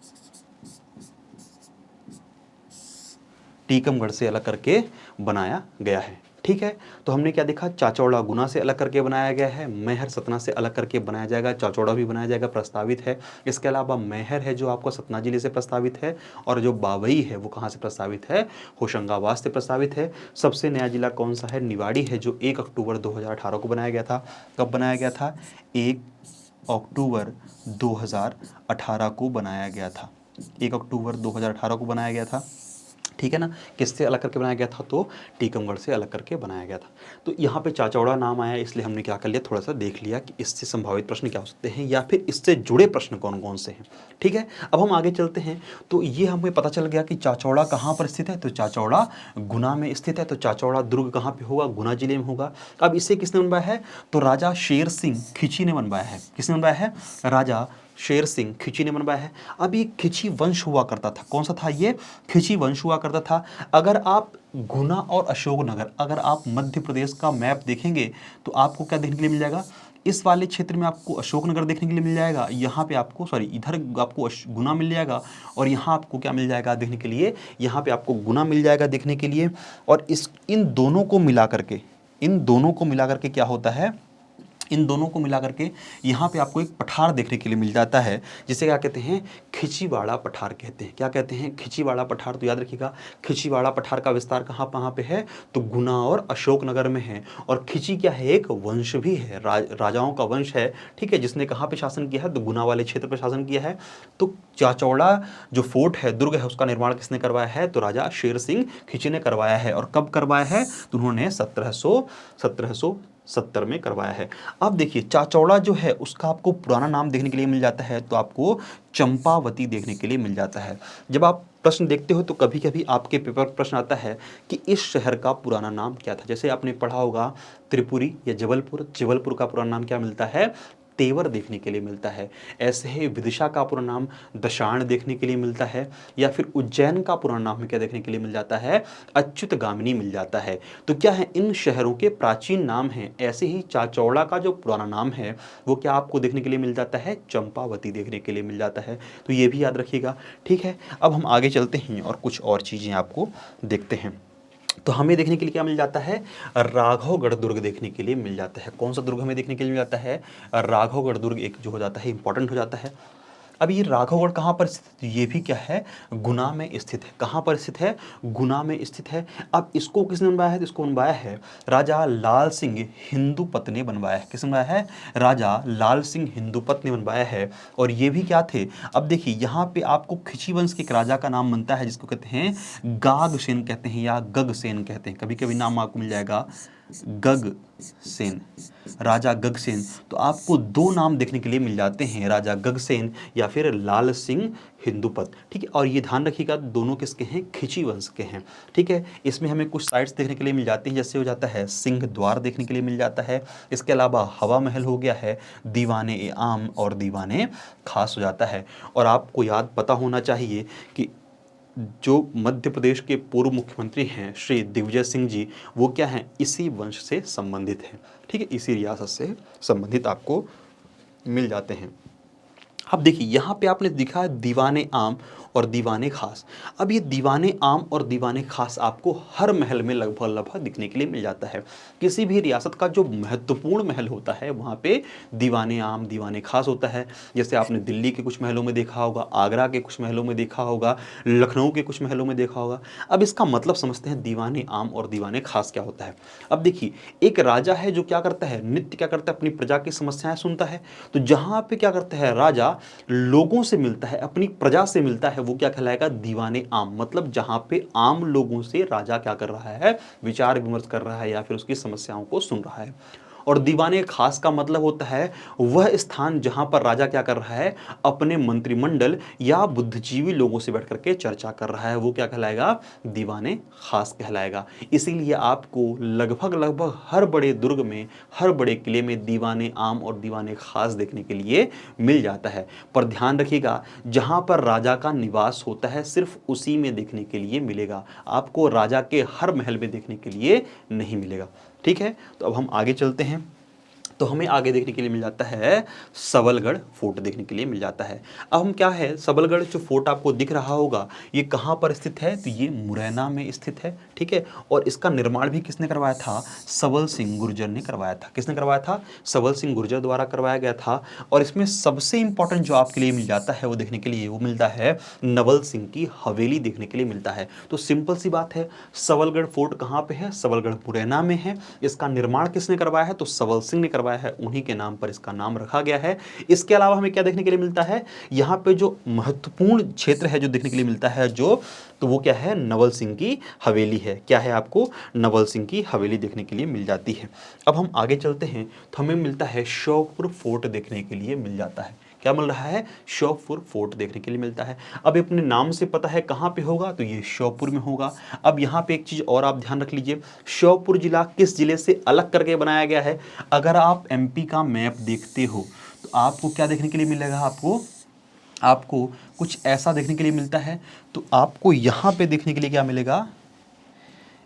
टीकमगढ़ से अलग करके बनाया गया है। ठीक है, तो हमने क्या देखा? चाचौड़ा गुना से अलग करके बनाया गया है, मैहर सतना से अलग करके बनाया जाएगा, चाचौड़ा भी बनाया जाएगा, प्रस्तावित है। इसके अलावा मैहर है जो आपको सतना जिले से प्रस्तावित है, और जो बाबई है वो कहाँ से प्रस्तावित है? होशंगाबाद से प्रस्तावित है। सबसे नया जिला कौन सा है? निवाड़ी है, जो 1 अक्टूबर 2018 को बनाया गया था। कब बनाया गया था? 1 अक्टूबर 2018 को बनाया गया था। 1 अक्टूबर 2018 को बनाया गया था। ठीक है ना? किससे अलग करके बनाया गया था? तो टीकमगढ़ से अलग करके बनाया गया था। तो यहाँ पे चाचौड़ा नाम आया, इसलिए हमने क्या कर लिया, थोड़ा सा देख लिया कि इससे संभावित प्रश्न क्या हो सकते हैं या फिर इससे जुड़े प्रश्न कौन कौन से हैं। ठीक है, अब हम आगे चलते हैं। तो ये हमें पता चल गया कि चाचौड़ा कहाँ पर स्थित है, तो चाचौड़ा गुना में स्थित है। तो चाचौड़ा दुर्ग कहाँ पे होगा? गुना जिले में होगा। अब इसे किसने बनवाया है? तो राजा शेर सिंह खिची ने बनवाया है। किसने बनवाया है? राजा शेर सिंह खिची ने बनवाया है। अब ये खिची वंश हुआ करता था। कौन सा था ये? खिची वंश हुआ करता था। अगर आप गुना और अशोकनगर, अगर आप मध्य प्रदेश का मैप देखेंगे तो आपको क्या देखने के लिए मिल जाएगा? इस वाले क्षेत्र में आपको अशोकनगर देखने के लिए मिल जाएगा, यहाँ पे आपको इधर आपको गुना मिल जाएगा, और यहाँ आपको क्या मिल जाएगा देखने के लिए? यहाँ पे आपको गुना मिल जाएगा देखने के लिए। और इन दोनों को मिला करके क्या होता है? इन दोनों को मिला करके यहाँ पे आपको एक पठार देखने के लिए मिल जाता है, जिसे क्या कहते हैं, खिचीवाड़ा पठार कहते हैं। क्या कहते हैं, खिचीवाड़ा पठार। तो याद रखिएगा, खिचीवाड़ा पठार का विस्तार कहाँ पे है, तो गुना और अशोकनगर में है। और खिची क्या है, एक वंश भी है, राजाओं का वंश है, ठीक है, जिसने कहाँ पे शासन किया है, तो गुना वाले क्षेत्र पर शासन किया है। तो चाचौड़ा जो फोर्ट है, दुर्ग है, उसका निर्माण किसने करवाया है, तो राजा शेर सिंह खिची ने करवाया है। और कब करवाया है, तो उन्होंने 1770 में करवाया है। अब देखिए, चाचौड़ा जो है उसका आपको पुराना नाम देखने के लिए मिल जाता है, तो आपको चंपावती देखने के लिए मिल जाता है। जब आप प्रश्न देखते हो तो कभी कभी आपके पेपर प्रश्न आता है कि इस शहर का पुराना नाम क्या था। जैसे आपने पढ़ा होगा त्रिपुरी या जबलपुर, जबलपुर का पुराना नाम क्या मिलता है, तेवर देखने के लिए मिलता है। ऐसे ही विदिशा का पूरा नाम दशाण देखने के लिए मिलता है। या फिर उज्जैन का पूरा नाम क्या देखने के लिए मिल जाता है, अच्युतगामिनी मिल जाता है। तो क्या है, इन शहरों के प्राचीन नाम हैं। ऐसे ही चाचौड़ा का जो पुराना नाम है वो क्या आपको देखने के लिए मिल जाता है, चंपावती देखने के लिए मिल जाता है। तो ये भी याद रखिएगा, ठीक है। अब हम आगे चलते हैं और कुछ और चीज़ें आपको देखते हैं। तो हमें देखने के लिए क्या मिल जाता है, राघवगढ़ दुर्ग देखने के लिए मिल जाता है। कौन सा दुर्ग हमें देखने के लिए मिल जाता है, राघवगढ़ दुर्ग एक जो हो जाता है, इंपॉर्टेंट हो जाता है। अब ये राघवगढ़ कहाँ पर स्थित है, ये भी क्या है, गुना में स्थित है। कहाँ पर स्थित है, गुना में स्थित है। अब इसको किसने बनवाया है, तो इसको बनवाया है राजा लाल सिंह हिंदुपत ने बनवाया है। किसने बनवाया है, राजा लाल सिंह हिंदुपत ने बनवाया है। और ये भी क्या थे, अब देखिए यहाँ पे आपको खिची वंश के एक राजा का नाम बनता है, जिसको कहते हैं गागसेन कहते हैं या गगसेन कहते हैं। कभी कभी नाम आपको मिल जाएगा गगसेन, राजा गगसेन। तो आपको दो नाम देखने के लिए मिल जाते हैं, राजा गगसेन या फिर लाल सिंह हिंदुपत, ठीक है। और ये ध्यान रखिएगा, दोनों किसके हैं, खिची वंश के हैं, ठीक है। इसमें हमें कुछ साइट्स देखने के लिए मिल जाती हैं, जैसे हो जाता है सिंह द्वार देखने के लिए मिल जाता है। इसके अलावा हवा महल हो गया है, दीवाने ए आम और दीवाने खास हो जाता है। और आपको याद पता होना चाहिए कि जो मध्य प्रदेश के पूर्व मुख्यमंत्री हैं श्री दिग्विजय सिंह जी, वो क्या हैं, इसी वंश से संबंधित हैं, ठीक है, इसी रियासत से संबंधित आपको मिल जाते हैं। अब देखिए यहाँ पे आपने दिखा है दीवाने आम और दीवाने खास। अब ये दीवाने आम और दीवाने खास आपको हर महल में लगभग लगभग दिखने के लिए मिल जाता है। किसी भी रियासत का जो महत्वपूर्ण महल होता है वहाँ पे दीवाने आम दीवाने खास होता है। जैसे आपने दिल्ली के कुछ महलों में देखा होगा, आगरा के कुछ महलों में देखा होगा, लखनऊ के कुछ महलों में देखा होगा। अब इसका मतलब समझते हैं दीवाने आम और दीवाने खास क्या होता है। अब देखिए, एक राजा है जो क्या करता है, नित्य क्या करता है, अपनी प्रजा की समस्याएं सुनता है। तो जहाँ पे क्या करता है राजा, लोगों से मिलता है, अपनी प्रजा से मिलता है, वो क्या कहलाएगा, दीवाने आम। मतलब जहां पे आम लोगों से राजा क्या कर रहा है, विचार विमर्श कर रहा है या फिर उसकी समस्याओं को सुन रहा है। और दीवाने खास का मतलब होता है वह स्थान जहां पर राजा क्या कर रहा है, अपने मंत्रिमंडल या बुद्धिजीवी लोगों से बैठ करके चर्चा कर रहा है, वो क्या कहलाएगा, दीवाने खास कहलाएगा। इसीलिए आपको लगभग लगभग हर बड़े दुर्ग में, हर बड़े किले में दीवाने आम और दीवाने खास देखने के लिए मिल जाता है। पर ध्यान रखिएगा, जहां पर राजा का निवास होता है सिर्फ उसी में देखने के लिए मिलेगा, आपको राजा के हर महल में देखने के लिए नहीं मिलेगा, ठीक है। तो अब हम आगे चलते हैं। तो हमें आगे देखने के लिए मिल जाता है सबलगढ़ फोर्ट देखने के लिए मिल जाता है। अब हम क्या है, सबलगढ़ जो फोर्ट आपको दिख रहा होगा, ये कहाँ पर स्थित है, तो ये मुरैना में स्थित है, ठीक है। और इसका निर्माण भी किसने करवाया था, सबल सिंह गुर्जर ने करवाया था। किसने करवाया था, सबल सिंह गुर्जर द्वारा करवाया गया था। और इसमें सबसे इंपॉर्टेंट जो आपके लिए मिल जाता है वो देखने के लिए, वो मिलता है नवल सिंह की हवेली देखने के लिए मिलता है। तो सिंपल सी बात है, सबलगढ़ फोर्ट कहाँ पे है, सबलगढ़ मुरैना में है। इसका निर्माण किसने करवाया है, तो सबल सिंह ने करवाया है, उन्हीं के नाम पर इसका नाम रखा गया है। इसके अलावा हमें क्या देखने के लिए मिलता है, यहाँ पे जो महत्वपूर्ण क्षेत्र है जो देखने के लिए मिलता है जो, तो वो क्या है, नवल सिंह की हवेली है। क्या है, आपको नवल सिंह की हवेली देखने के लिए मिल जाती है। अब हम आगे चलते हैं तो हमें मिलता है श्योपुर फोर्ट देखने के लिए मिल जाता है। क्या मिल रहा है, श्योपुर फोर्ट देखने के लिए मिलता है। अब अपने नाम से पता है कहाँ पे होगा, तो ये श्योपुर में होगा। अब यहाँ पे एक चीज और आप ध्यान रख लीजिए, श्योपुर जिला किस जिले से अलग करके बनाया गया है। अगर आप एमपी का मैप देखते हो तो आपको क्या देखने के लिए मिलेगा, आपको कुछ ऐसा देखने के लिए मिलता है। तो आपको यहाँ पे देखने के लिए क्या मिलेगा,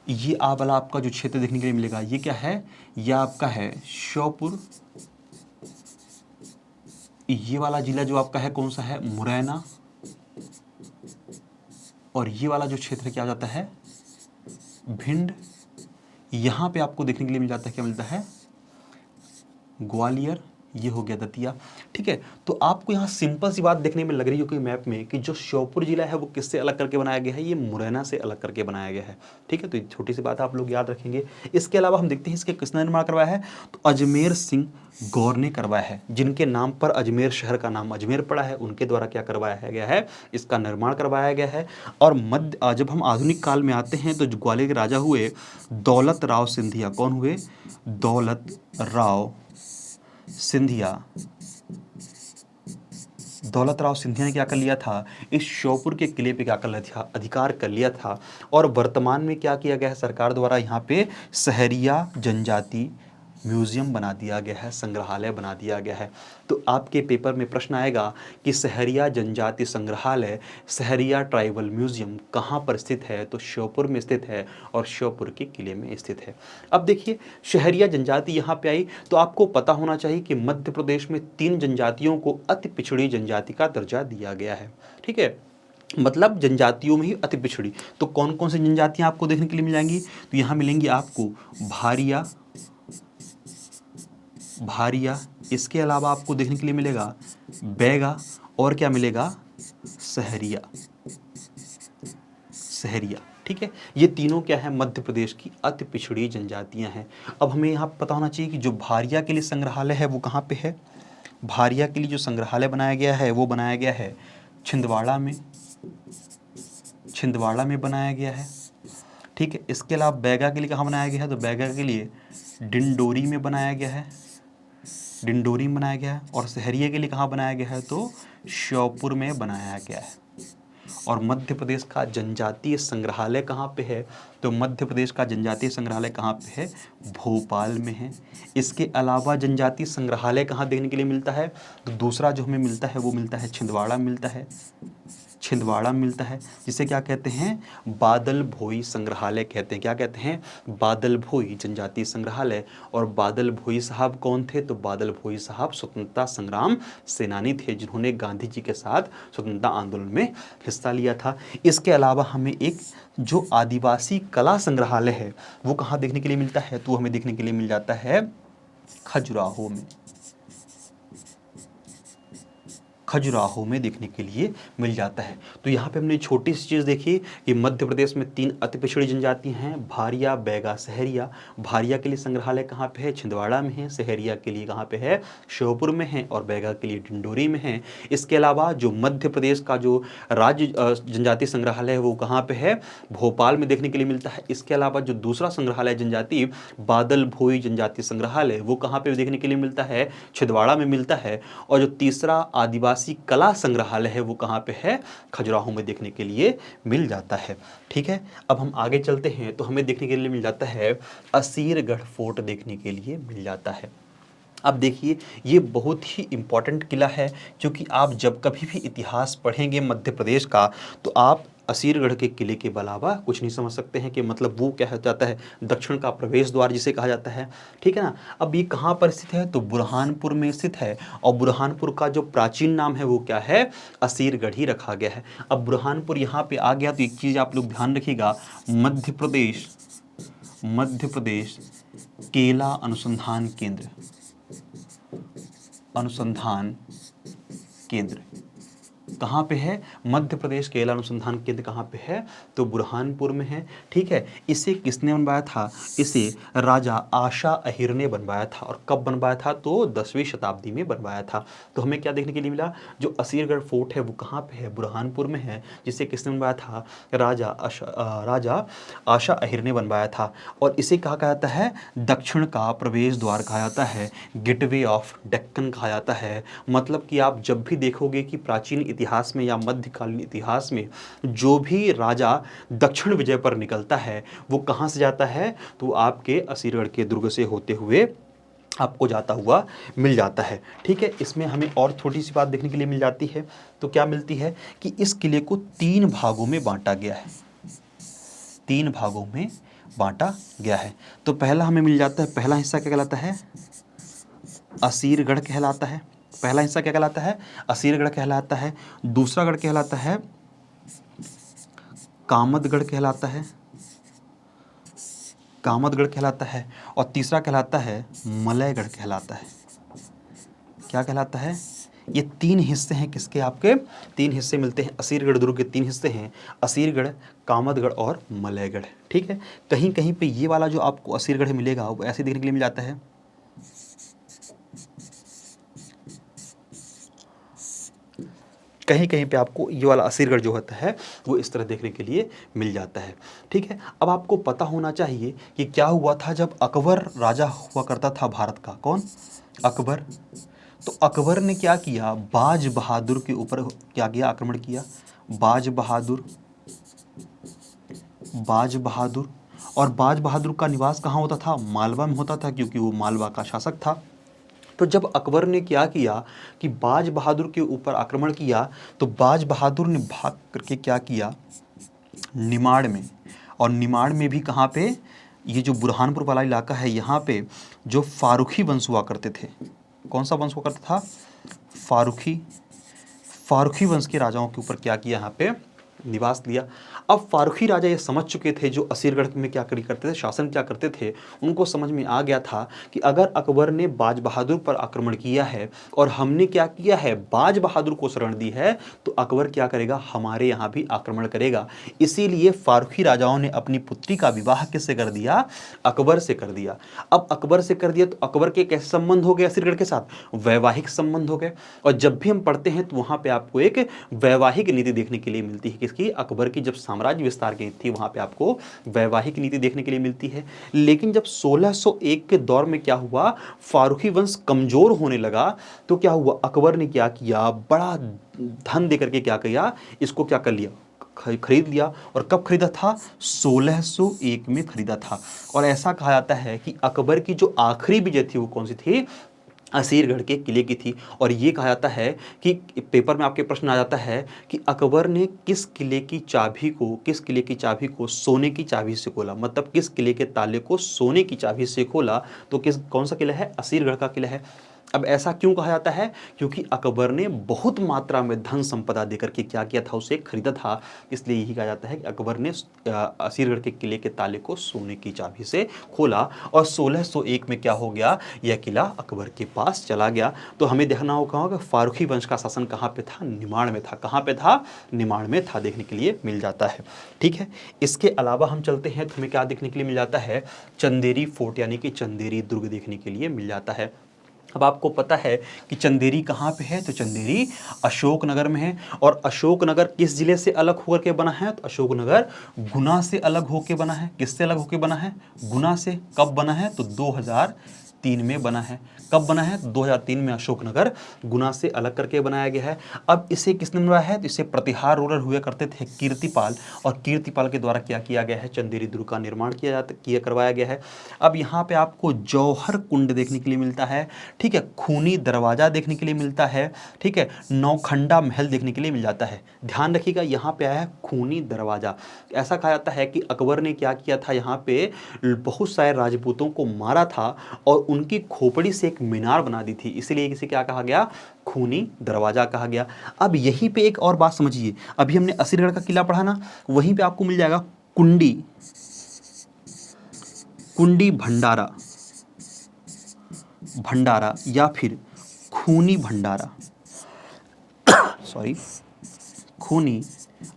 ये आ वाला आपका जो क्षेत्र देखने के लिए मिलेगा, ये क्या है, ये आपका है श्योपुर। ये वाला जिला जो आपका है कौन सा है, मुरैना। और ये वाला जो क्षेत्र क्या जाता है, भिंड। यहां पे आपको देखने के लिए मिल जाता है, क्या मिलता है, ग्वालियर, ये हो गया दतिया। ठीक है, तो आपको यहाँ सिंपल सी बात देखने में लग रही होगी मैप में कि जो श्योपुर जिला है वो किससे अलग करके बनाया गया है, ये मुरैना से अलग करके बनाया गया है। ठीक है, तो ये छोटी सी बात आप लोग याद रखेंगे। इसके अलावा हम देखते हैं इसके किसने निर्माण करवाया है, तो अजमेर सिंह गौर ने करवाया है। जिनके नाम पर अजमेर शहर का नाम अजमेर पड़ा है, उनके द्वारा क्या करवाया गया है, इसका निर्माण करवाया गया है। और जब हम आधुनिक काल में आते हैं तो जो ग्वालियर के राजा हुए दौलत राव सिंधिया, कौन हुए, दौलत राव सिंधिया। दौलत राव सिंधिया ने क्या कर लिया था, इस श्योपुर के किले पे क्या कर लिया था, अधिकार कर लिया था। और वर्तमान में क्या किया गया है, सरकार द्वारा यहाँ पे सहरिया जनजाति म्यूजियम बना दिया गया है, संग्रहालय बना दिया गया है। तो आपके पेपर में प्रश्न आएगा कि सहरिया जनजाति संग्रहालय, सहरिया ट्राइबल म्यूजियम कहाँ पर स्थित है, तो श्योपुर में स्थित है और श्योपुर के किले में स्थित है। अब देखिए सहरिया जनजाति यहाँ पे आई, तो आपको पता होना चाहिए कि मध्य प्रदेश में 3 जनजातियों को अति पिछड़ी जनजाति का दर्जा दिया गया है। ठीक है, मतलब जनजातियों में ही अति पिछड़ी। तो कौन कौन सी जनजातियां आपको देखने के लिए मिल जाएंगी, तो यहाँ मिलेंगी आपको भारिया, इसके अलावा आपको देखने के लिए मिलेगा बैगा, और क्या मिलेगा, सहरिया। ठीक है, ये तीनों क्या है, मध्य प्रदेश की अति पिछड़ी जनजातियां हैं। अब हमें यहाँ पता होना चाहिए कि जो भारिया के लिए संग्रहालय है वो कहाँ पे है। भारिया के लिए जो संग्रहालय बनाया गया है वो बनाया गया है छिंदवाड़ा में बनाया गया है। ठीक है, इसके अलावा बैगा के लिए कहाँ बनाया गया है, तो बैगा के लिए डिंडोरी में बनाया गया है, और सहरिया के लिए कहाँ बनाया गया है, तो श्योपुर में बनाया गया है। और मध्य प्रदेश का जनजातीय संग्रहालय कहाँ पे है, तो मध्य प्रदेश का जनजातीय संग्रहालय कहाँ पे है, भोपाल में है। इसके अलावा जनजातीय संग्रहालय कहाँ देखने के लिए मिलता है, तो दूसरा जो हमें मिलता है वो मिलता है छिंदवाड़ा मिलता है, जिसे क्या कहते हैं, बादल भोई संग्रहालय कहते हैं। क्या कहते हैं, बादल भोई जनजातीय संग्रहालय। और बादल भोई साहब कौन थे, तो बादल भोई साहब स्वतंत्रता संग्राम सेनानी थे, जिन्होंने गांधी जी के साथ स्वतंत्रता आंदोलन में हिस्सा लिया था। इसके अलावा हमें एक जो आदिवासी कला संग्रहालय है वो कहाँ देखने के लिए मिलता है, तो हमें देखने के लिए मिल जाता है खजुराहो में देखने के लिए मिल जाता है। तो यहाँ पे हमने छोटी सी चीज़ देखी कि मध्य प्रदेश में 3 अति पिछड़ी जनजाति हैं, भारिया, बैगा, सहरिया। भारिया के लिए संग्रहालय कहाँ पे है, छिंदवाड़ा में है। सहरिया के लिए कहाँ पे है, श्योपुर में है। और बैगा के लिए डिंडोरी में है। इसके अलावा जो मध्य प्रदेश का जो राज्य जनजाति संग्रहालय है वो कहाँ पे है, भोपाल में देखने के लिए मिलता है। इसके अलावा जो दूसरा संग्रहालय जनजाति बादल भोई जनजाति संग्रहालय वो कहाँ पे देखने के लिए मिलता है, छिंदवाड़ा में मिलता है। और जो तीसरा आदिवासी कला संग्रहालय है वो कहाँ पे है, खजुराहो में देखने के लिए मिल जाता है। ठीक है, अब हम आगे चलते हैं तो हमें देखने के लिए मिल जाता है असीरगढ़ फोर्ट देखने के लिए मिल जाता है। अब देखिए ये बहुत ही इम्पॉर्टेंट किला है, क्योंकि आप जब कभी भी इतिहास पढ़ेंगे मध्य प्रदेश का तो आप असीरगढ़ के किले के अलावा कुछ नहीं समझ सकते हैं कि मतलब वो क्या हो जाता है, दक्षिण का प्रवेश द्वार जिसे कहा जाता है। ठीक है ना। अब ये कहाँ पर स्थित है, तो बुरहानपुर में स्थित है। और बुरहानपुर का जो प्राचीन नाम है वो क्या है, असीरगढ़ ही रखा गया है। अब बुरहानपुर यहाँ पे आ गया तो एक चीज़ आप लोग ध्यान रखिएगा, मध्य प्रदेश केला अनुसंधान केंद्र कहाँ पे है, मध्य प्रदेश केला अनुसंधान केंद्र कहाँ पे है, तो बुरहानपुर में है। ठीक है, इसे किसने बनवाया था, इसे राजा आशा अहिर ने बनवाया था। और कब बनवाया था, तो 10वीं शताब्दी में बनवाया था। तो हमें क्या देखने के लिए मिला, जो असीरगढ़ फोर्ट है वो कहाँ पे है, बुरहानपुर में है, जिसे किसने बनवाया था, राजा आशा अहिर ने बनवाया था। और इसे कहा जाता है, दक्षिण का प्रवेश द्वार कहा जाता है, गेटवे ऑफ डेक्कन कहा जाता है। मतलब कि आप जब भी देखोगे कि प्राचीन इतिहास में या मध्यकालीन इतिहास में जो भी राजा दक्षिण विजय पर निकलता है वो कहाँ से जाता है, तो आपके असीरगढ़ के दुर्ग से होते हुए आपको जाता हुआ मिल जाता है। ठीक है, इसमें हमें और छोटी सी बात देखने के लिए मिल जाती है। तो क्या मिलती है कि इस किले को 3 भागों में बांटा गया है, 3 भागों में बांटा गया है। तो पहला हमें मिल जाता है, पहला हिस्सा क्या कहलाता है, असीरगढ़ कहलाता है। पहला हिस्सा क्या कहलाता है, असीरगढ़ कहलाता है। दूसरा गढ़ कहलाता है कामदगढ़ कहलाता है। और तीसरा कहलाता है मलयगढ़ कहलाता है। क्या कहलाता है? ये 3 हिस्से हैं किसके? आपके 3 हिस्से मिलते हैं। असीरगढ़ दुर्ग के 3 हिस्से हैं, असीरगढ़, कामतगढ़ और मलयगढ़। ठीक है, कहीं कहीं पे ये वाला जो आपको असीरगढ़ मिलेगा वो ऐसे देखने के लिए मिल जाता है, कहीं कहीं पे आपको ये वाला असीरगढ़ जो होता है वो इस तरह देखने के लिए मिल जाता है। ठीक है, अब आपको पता होना चाहिए कि क्या हुआ था जब अकबर राजा हुआ करता था भारत का। कौन? अकबर। तो अकबर ने क्या किया? बाज बहादुर के ऊपर क्या किया? आक्रमण किया। बाज बहादुर, बाज बहादुर। और बाज बहादुर का निवास कहाँ होता था? मालवा में होता था, क्योंकि वो मालवा का शासक था। तो जब अकबर ने क्या किया कि बाज बहादुर के ऊपर आक्रमण किया, तो बाज बहादुर ने भाग करके क्या किया? निमाड़ में। और निमाड़ में भी कहाँ पे? ये जो बुरहानपुर वाला इलाका है, यहाँ पे जो फारूकी वंश हुआ करते थे। कौन सा वंश हुआ करता था? फारूकी। फारूकी वंश के राजाओं के ऊपर क्या किया? यहाँ पे निवास लिया। अब फारूकी राजा ये समझ चुके थे, जो असीरगढ़ में क्या करते थे, शासन क्या करते थे, उनको समझ में आ गया था कि अगर अकबर ने बाज बहादुर पर आक्रमण किया है और हमने क्या किया है? बाज बहादुर को शरण दी है, तो अकबर क्या करेगा? हमारे यहाँ भी आक्रमण करेगा। इसीलिए फारूकी राजाओं ने अपनी पुत्री का विवाह किससे कर दिया? अकबर से कर दिया। अब अकबर से कर दिया तो अकबर के कैसे संबंध हो गए असीरगढ़ के साथ? वैवाहिक संबंध हो गए। और जब भी हम पढ़ते हैं तो वहाँ पे आपको एक वैवाहिक नीति देखने के लिए मिलती है। किसकी? अकबर की जब साम्राज्य विस्तार की थी, वहां पे आपको वैवाहिक नीति देखने के लिए मिलती है। लेकिन जब 1601 के दौर में क्या हुआ? फारूकी वंश कमजोर होने लगा, तो क्या हुआ? अकबर ने क्या किया? बड़ा धन देकर के क्या किया? इसको क्या कर लिया? खरीद लिया। और कब खरीदा था? 1601 में खरीदा था। और ऐसा कहा जाता है कि अकबर की जो आखिरी विजय थी वो कौन सी थी? असीरगढ़ के किले की थी। और ये कहा जाता है कि पेपर में आपके प्रश्न आ जाता है कि अकबर ने किस किले की चाबी को सोने की चाबी से खोला, मतलब किस किले के ताले को सोने की चाबी से खोला? तो कौन सा किला है? असीरगढ़ का किला है। अब ऐसा क्यों कहा जाता है? क्योंकि अकबर ने बहुत मात्रा में धन संपदा देकर के क्या किया था? उसे खरीदा था। इसलिए यही कहा जाता है कि अकबर ने असीरगढ़ के किले के ताले को सोने की चाबी से खोला। और 1601 में क्या हो गया? यह किला अकबर के पास चला गया। तो हमें देखना होगा कि फारूकी वंश का शासन कहाँ पे था? निमाड़ में था। कहाँ पे था? निमाड़ में था, देखने के लिए मिल जाता है। ठीक है, इसके अलावा हम चलते हैं तो हमें क्या देखने के लिए मिल जाता है? चंदेरी फोर्ट यानी कि चंदेरी दुर्ग देखने के लिए मिल जाता है। अब आपको पता है कि चंदेरी कहाँ पे है? तो चंदेरी अशोकनगर में है। और अशोकनगर किस जिले से अलग होकर के बना है? तो अशोकनगर गुना से अलग होकर बना है। किससे अलग होकर बना है? गुना से। कब बना है? तो 2003 में बना है। कब बना है? 2003 में अशोकनगर गुना से अलग करके बनाया गया है। अब इसे किसने बनवाया है? तो इसे प्रतिहार रूलर हुए करते थे कीर्तिपाल, और कीर्तिपाल के द्वारा क्या किया गया है? चंदेरी दुर्ग का निर्माण करवाया गया है। अब यहाँ पे आपको जौहर कुंड देखने के लिए मिलता है। ठीक है, खूनी दरवाजा देखने के लिए मिलता है। ठीक है, नौखंडा महल देखने के लिए मिल जाता है। ध्यान रखिएगा, यहाँ पे आया है खूनी दरवाजा। ऐसा कहा जाता है कि अकबर ने क्या किया था? यहाँ पे बहुत सारे राजपूतों को मारा था और उनकी खोपड़ी से एक मीनार बना दी थी, इसलिए इसे क्या कहा गया? खूनी दरवाजा कहा गया। अब यहीं पे एक और बात समझिए, अभी हमने असीरगढ़ का किला पढ़ा ना, वहीं पे आपको मिल जाएगा कुंडी, कुंडी भंडारा, भंडारा या फिर खूनी भंडारा, सॉरी, खूनी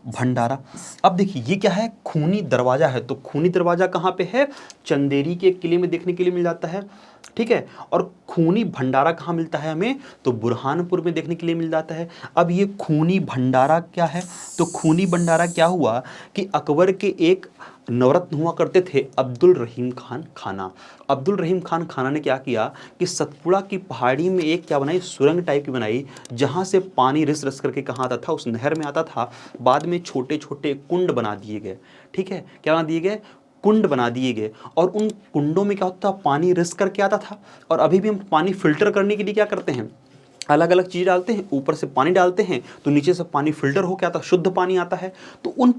भंडारा। अब देखिए ये क्या है? खूनी दरवाजा है। तो खूनी दरवाजा कहाँ पे है? चंदेरी के किले में देखने के लिए मिल जाता है। ठीक है, और खूनी भंडारा कहाँ मिलता है हमें? तो बुरहानपुर में देखने के लिए मिल जाता है। अब ये खूनी भंडारा क्या है? तो खूनी भंडारा क्या हुआ कि अकबर के एक नवरत्न हुआ करते थे, अब्दुल रहीम खान खाना। अब्दुल रहीम खान खाना ने क्या किया कि सतपुड़ा की पहाड़ी में एक क्या बनाई? सुरंग टाइप की बनाई, जहाँ से पानी रिस रिस करके कहाँ आता था? उस नहर में आता था। बाद में छोटे छोटे कुंड बना दिए गए। ठीक है, क्या बना दिए गए? कुंड बना दिए गए। और उन कुंडों में क्या होता था? पानी रिस करके आता था। और अभी भी हम पानी फिल्टर करने के लिए क्या करते हैं? अलग अलग चीज़ डालते हैं, ऊपर से पानी डालते हैं तो नीचे से पानी फिल्टर होकर आता, शुद्ध पानी आता है। तो उन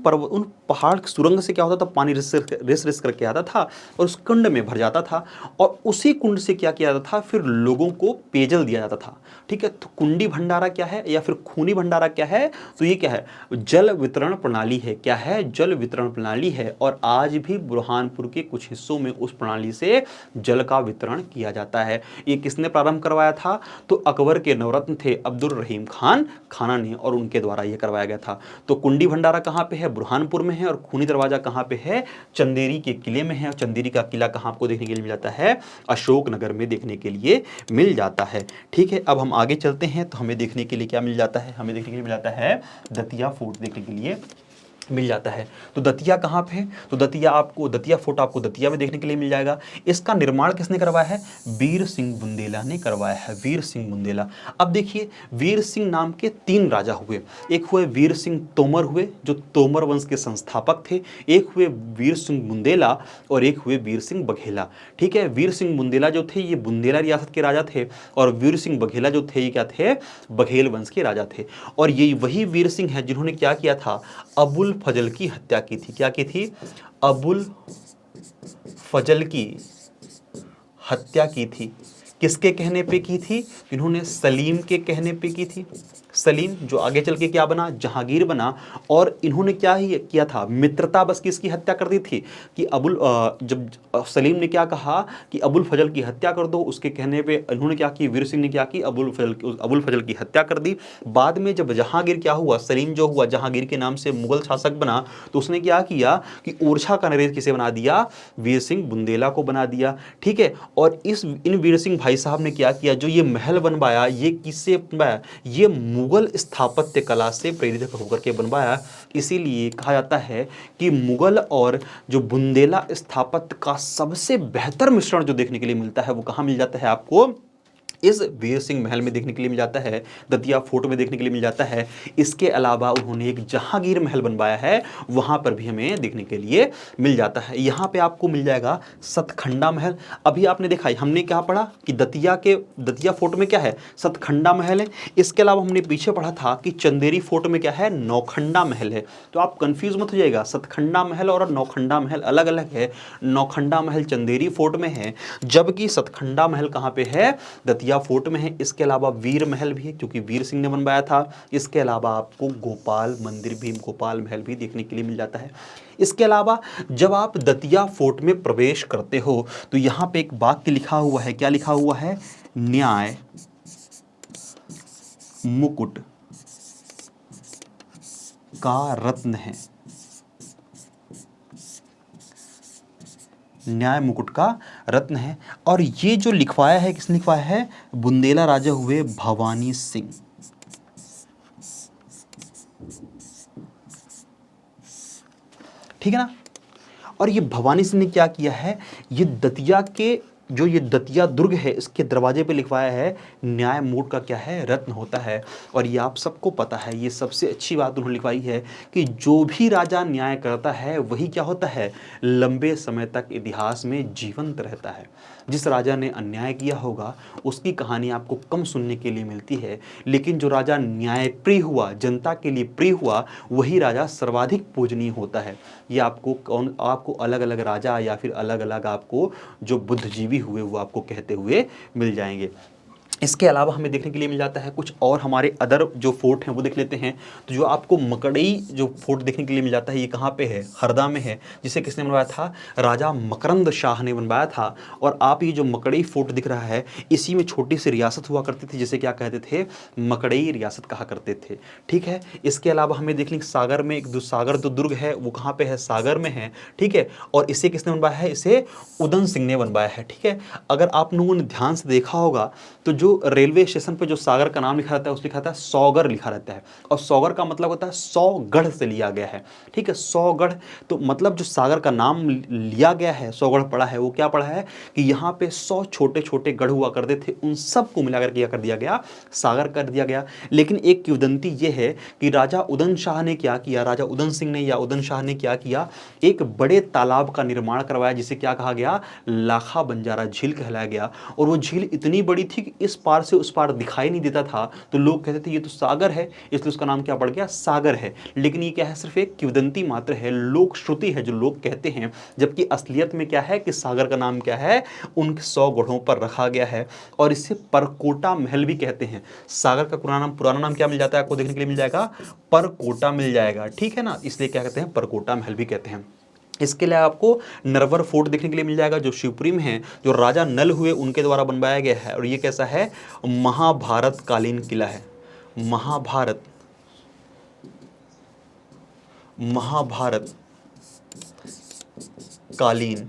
पहाड़ की सुरंग से क्या होता था, पानी रिस करके आता था और उस कुंड में भर जाता था, और उसी कुंड से क्या किया जाता था, फिर लोगों को पेयजल दिया जाता था। ठीक है, तो कुंडी भंडारा क्या है या फिर खूनी भंडारा क्या है, तो ये क्या है, जल वितरण प्रणाली है। क्या है, जल वितरण प्रणाली है। और आज भी बुरहानपुर के कुछ हिस्सों में उस प्रणाली से जल का वितरण किया जाता है। ये किसने प्रारंभ करवाया था, तो अकबर के नवरत्न थे अब्दुल रहीम खान खाना ने, और उनके द्वारा यह करवाया गया था। तो कुंडी भंडारा कहाँ पे है, बुरहानपुर में है। और खूनी दरवाजा कहाँ पे है, चंदेरी के किले में है। और चंदेरी का किला कहाँ आपको देखने के लिए मिल जाता है, अशोकनगर में देखने के लिए मिल जाता है। ठीक है, अब हम आगे चलते हैं तो हमें देखने के लिए क्या मिल जाता है, हमें देखने के लिए मिल जाता है दतिया फोर्ट देखने के लिए मिल जाता है। तो दतिया कहाँ पे है, तो दतिया फोर्ट आपको दतिया में देखने के लिए मिल जाएगा। इसका निर्माण किसने करवाया है, वीर सिंह बुंदेला ने करवाया है, वीर सिंह बुंदेला। अब देखिए, वीर सिंह नाम के 3 राजा हुए। एक हुए वीर सिंह तोमर हुए, जो तोमर वंश के संस्थापक थे। एक हुए वीर सिंह बुंदेला और एक हुए वीर सिंह बघेला। ठीक है, वीर सिंह बुंदेला जो थे ये बुंदेला रियासत के राजा थे, और वीर सिंह बघेला जो थे ये क्या थे, बघेल वंश के राजा थे। और ये वही वीर सिंह है जिन्होंने क्या किया था, अबुल फजल की हत्या की थी। क्या की थी, अबुल फजल की हत्या की थी। किसके कहने पे की थी, इन्होंने सलीम के कहने पे की थी। सलीम जो आगे चल के क्या बना, जहांगीर बना। और इन्होंने क्या ही किया था, मित्रता बस किसकी हत्या कर दी थी कि जब सलीम ने क्या कहा कि अबुल फजल की हत्या कर दो, उसके कहने पे इन्होंने क्या की, वीर सिंह ने क्या की, अबुल फजल की हत्या कर दी। बाद में जब जहांगीर क्या हुआ, सलीम जो हुआ जहांगीर के नाम से मुगल शासक बना, तो उसने क्या किया कि ओरछा का नरेश किसे बना दिया, वीर सिंह बुंदेला को बना दिया। ठीक है, और इन वीर सिंह भाई साहब ने क्या किया, जो ये महल बनवाया, ये किससे बनवाया, ये मुगल स्थापत्य कला से प्रेरित होकर के बनवाया। इसीलिए कहा जाता है कि मुगल और जो बुंदेला स्थापत्य का सबसे बेहतर मिश्रण जो देखने के लिए मिलता है वो कहाँ मिल जाता है आपको, इस वीर सिंह महल में देखने के लिए मिल जाता है, दतिया फोर्ट में देखने के लिए मिल जाता है। इसके अलावा उन्होंने एक जहांगीर महल बनवाया है, वहां पर भी हमें देखने के लिए मिल जाता है। यहां पे आपको मिल जाएगा सतखंडा महल। अभी आपने देखा, हमने क्या पढ़ा कि दतिया फोर्ट में क्या है, सतखंडा महल है। इसके अलावा हमने पीछे पढ़ा था कि चंदेरी फोर्ट में क्या है, नौखंडा महल है। तो आप कंफ्यूज मत हो जाएगा, सतखंडा महल और नौखंडा महल अलग अलग है। नौखंडा महल चंदेरी फोर्ट में है, जबकि सतखंडा महल कहां पे है, दतिया फोर्ट में है। इसके अलावा वीर महल भी है क्योंकि वीर सिंह ने बनवाया था। इसके अलावा आपको गोपाल मंदिर भी, गोपाल महल भी देखने के लिए मिल जाता है। इसके अलावा जब आप दतिया फोर्ट में प्रवेश करते हो तो यहां पे एक वाक्य लिखा हुआ है, क्या लिखा हुआ है, न्याय मुकुट का रत्न है, न्याय मुकुट का रत्न है। और ये जो लिखवाया है, किसने लिखवाया है, बुंदेला राजा हुए भवानी सिंह। ठीक है ना। और ये भवानी सिंह ने क्या किया है, ये दतिया के जो ये दतिया दुर्ग है इसके दरवाजे पे लिखवाया है, न्याय मुकुट का क्या है, रत्न होता है। और ये आप सबको पता है, ये सबसे अच्छी बात उन्होंने लिखवाई है कि जो भी राजा न्याय करता है वही क्या होता है, लंबे समय तक इतिहास में जीवंत रहता है। जिस राजा ने अन्याय किया होगा उसकी कहानी आपको कम सुनने के लिए मिलती है, लेकिन जो राजा न्यायप्रिय हुआ, जनता के लिए प्रिय हुआ, वही राजा सर्वाधिक पूजनीय होता है। ये आपको अलग अलग राजा या फिर अलग अलग आपको जो बुद्धिजीवी हुए वो आपको कहते हुए मिल जाएंगे। इसके अलावा हमें देखने के लिए मिल जाता है कुछ और हमारे अदर जो फोर्ट हैं वो देख लेते हैं। तो जो आपको मकड़ई जो फोर्ट देखने के लिए मिल जाता है, ये कहाँ पे है, हरदा में है, जिसे किसने बनवाया था, राजा मकरंद शाह ने बनवाया था। और आप ये जो मकड़ई फोर्ट दिख रहा है, इसी में छोटी सी रियासत हुआ करती थी जिसे क्या कहते थे, मकड़ई रियासत कहा करते थे। ठीक है, इसके अलावा हमें देख लें सागर में एक सागर जो दुर्ग है वो कहाँ पे है, सागर में है। ठीक है, और इसे किसने बनवाया है, इसे उदन सिंह ने बनवाया है। ठीक है, अगर आप लोगों ने ध्यान से देखा होगा तो जो रेलवे स्टेशन पे जो सागर का नाम लिखा रहता है उस लिखा रहता है सौगर लिखा रहता है, और सौगर का मतलब होता है 100 गढ़ से लिया गया है। ठीक है, 100 गढ़, तो मतलब जो सागर का नाम लिया गया है, 100 गढ़ पड़ा है, वो क्या पड़ा है कि यहाँ पे 100 छोटे छोटे गढ़ हुआ करते थे, उन सबको मिलाकर क्या कर दिया गया, सागर कर दिया गया। लेकिन एक किंवदंती ये है कि राजा उदन शाह ने क्या किया, राजा उदन सिंह ने या उदन शाह ने क्या किया, एक बड़े तालाब का निर्माण करवाया जिसे क्या कहा गया, लाखा बंजारा झील कहलाया गया। और वो झील इतनी बड़ी थी कि इस इस पार से उस पार दिखाई नहीं देता था तो लोग कहते थे ये तो सागर है, इसलिए उसका नाम क्या पड़ गया, सागर है। लेकिन ये क्या है, सिर्फ एक किंवदंती मात्र है, लोक श्रुति है जो लोग कहते हैं, जबकि असलियत में क्या है कि सागर का नाम क्या है, उन 100 गढ़ों पर रखा गया है और इसे परकोटा महल भी कहते हैं। सागर का पुराना नाम क्या मिल जाता है आपको देखने के लिए मिल जाएगा, परकोटा मिल जाएगा, ठीक है ना, इसलिए क्या कहते हैं, परकोटा महल भी कहते हैं। इसके लिए आपको नरवर फोर्ट देखने के लिए मिल जाएगा जो शिवपुरी में है, जो राजा नल हुए उनके द्वारा बनवाया गया है, और ये कैसा है, महाभारत कालीन किला है, महाभारत कालीन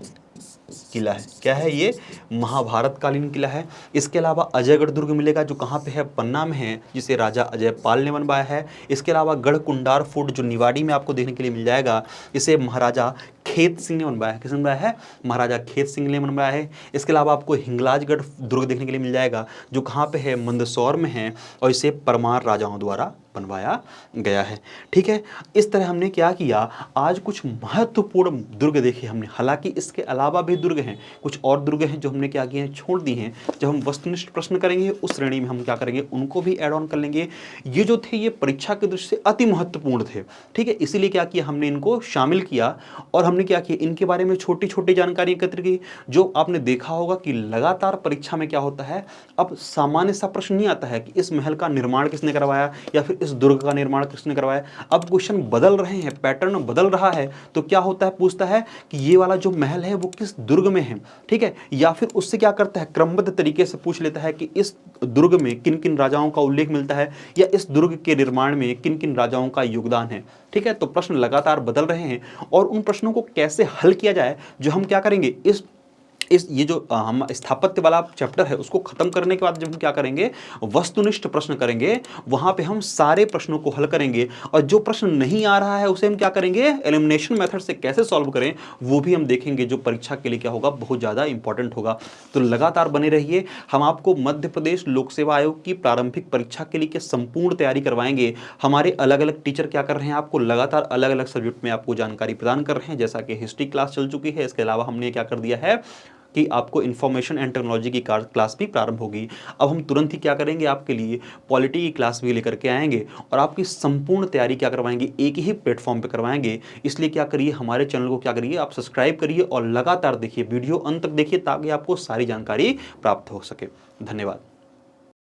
किला है। क्या है ये, महाभारत कालीन किला है। इसके अलावा अजयगढ़ दुर्ग मिलेगा जो कहाँ पे है, पन्ना में है, जिसे राजा अजयपाल ने बनवाया है। इसके अलावा गढ़कुंडार फोर्ट जो निवाड़ी में आपको देखने के लिए मिल जाएगा, इसे महाराजा खेत सिंह ने बनवाया है। किसने बनवाया है, महाराजा खेत सिंह ने बनवाया है। इसके अलावा आपको हिंगलाजगढ़ दुर्ग देखने के लिए मिल जाएगा जो कहाँ पे है, मंदसौर में है, और इसे परमार राजाओं द्वारा बनवाया गया है। ठीक है, इस तरह हमने क्या किया, आज कुछ महत्वपूर्ण दुर्ग देखे हमने। हालांकि इसके अलावा भी दुर्ग हैं, कुछ और दुर्ग हैं जो हमने क्या किए हैं, छोड़ दी हैं। जब हम वस्तुनिष्ठ प्रश्न करेंगे उस श्रेणी में हम क्या करेंगे, उनको भी ऐड ऑन कर लेंगे। ये जो थे ये परीक्षा के दृष्टि से अति महत्वपूर्ण थे, ठीक है, इसीलिए क्या किया हमने, इनको शामिल किया और हमने क्या किया, इनके बारे में छोटी छोटी जानकारी एकत्र की। जो आपने देखा होगा कि लगातार परीक्षा में क्या होता है, अब सामान्य सा प्रश्न नहीं आता है कि इस महल का निर्माण किसने करवाया या फिर इस दुर्ग का निर्माण किसने करवाया। अब क्वेश्चन बदल रहे हैं, पैटर्न बदल रहा है, तो क्या होता है, पूछता है कि ये वाला जो महल है वो किस दुर्ग में है, ठीक है, या फिर उससे क्या करता है, क्रमबद्ध तरीके से पूछ लेता है कि इस दुर्ग में किन किन राजाओं का उल्लेख मिलता है या इस दुर्ग के निर्माण में किन किन राजाओं का योगदान है। ठीक है, तो प्रश्न लगातार बदल रहे हैं और उन प्रश्नों को कैसे हल किया जाए, जो हम क्या करेंगे, इस ये जो हम स्थापत्य वाला चैप्टर है उसको खत्म करने के बाद जब हम क्या करेंगे, वस्तुनिष्ठ प्रश्न करेंगे, वहां पे हम सारे प्रश्नों को हल करेंगे और जो प्रश्न नहीं आ रहा है उसे हम क्या करेंगे, एलिमिनेशन मेथड से कैसे सॉल्व करें वो भी हम देखेंगे, जो परीक्षा के लिए क्या होगा, बहुत ज़्यादा इंपॉर्टेंट होगा। तो लगातार बने रहिए, हम आपको मध्य प्रदेश लोक सेवा आयोग की प्रारंभिक परीक्षा के लिए संपूर्ण तैयारी करवाएंगे। हमारे अलग अलग टीचर क्या कर रहे हैं, आपको लगातार अलग अलग सब्जेक्ट में आपको जानकारी प्रदान कर रहे हैं, जैसा कि हिस्ट्री क्लास चल चुकी है। इसके अलावा हमने क्या कर दिया है कि आपको इन्फॉर्मेशन एंड टेक्नोलॉजी की क्लास भी प्रारंभ होगी। अब हम तुरंत ही क्या करेंगे, आपके लिए पॉलिटी की क्लास भी लेकर के आएंगे और आपकी संपूर्ण तैयारी क्या करवाएंगे, एक ही प्लेटफॉर्म पे करवाएंगे। इसलिए क्या करिए, हमारे चैनल को क्या करिए, आप सब्सक्राइब करिए और लगातार देखिए, वीडियो अंत तक देखिए ताकि आपको सारी जानकारी प्राप्त हो सके। धन्यवाद।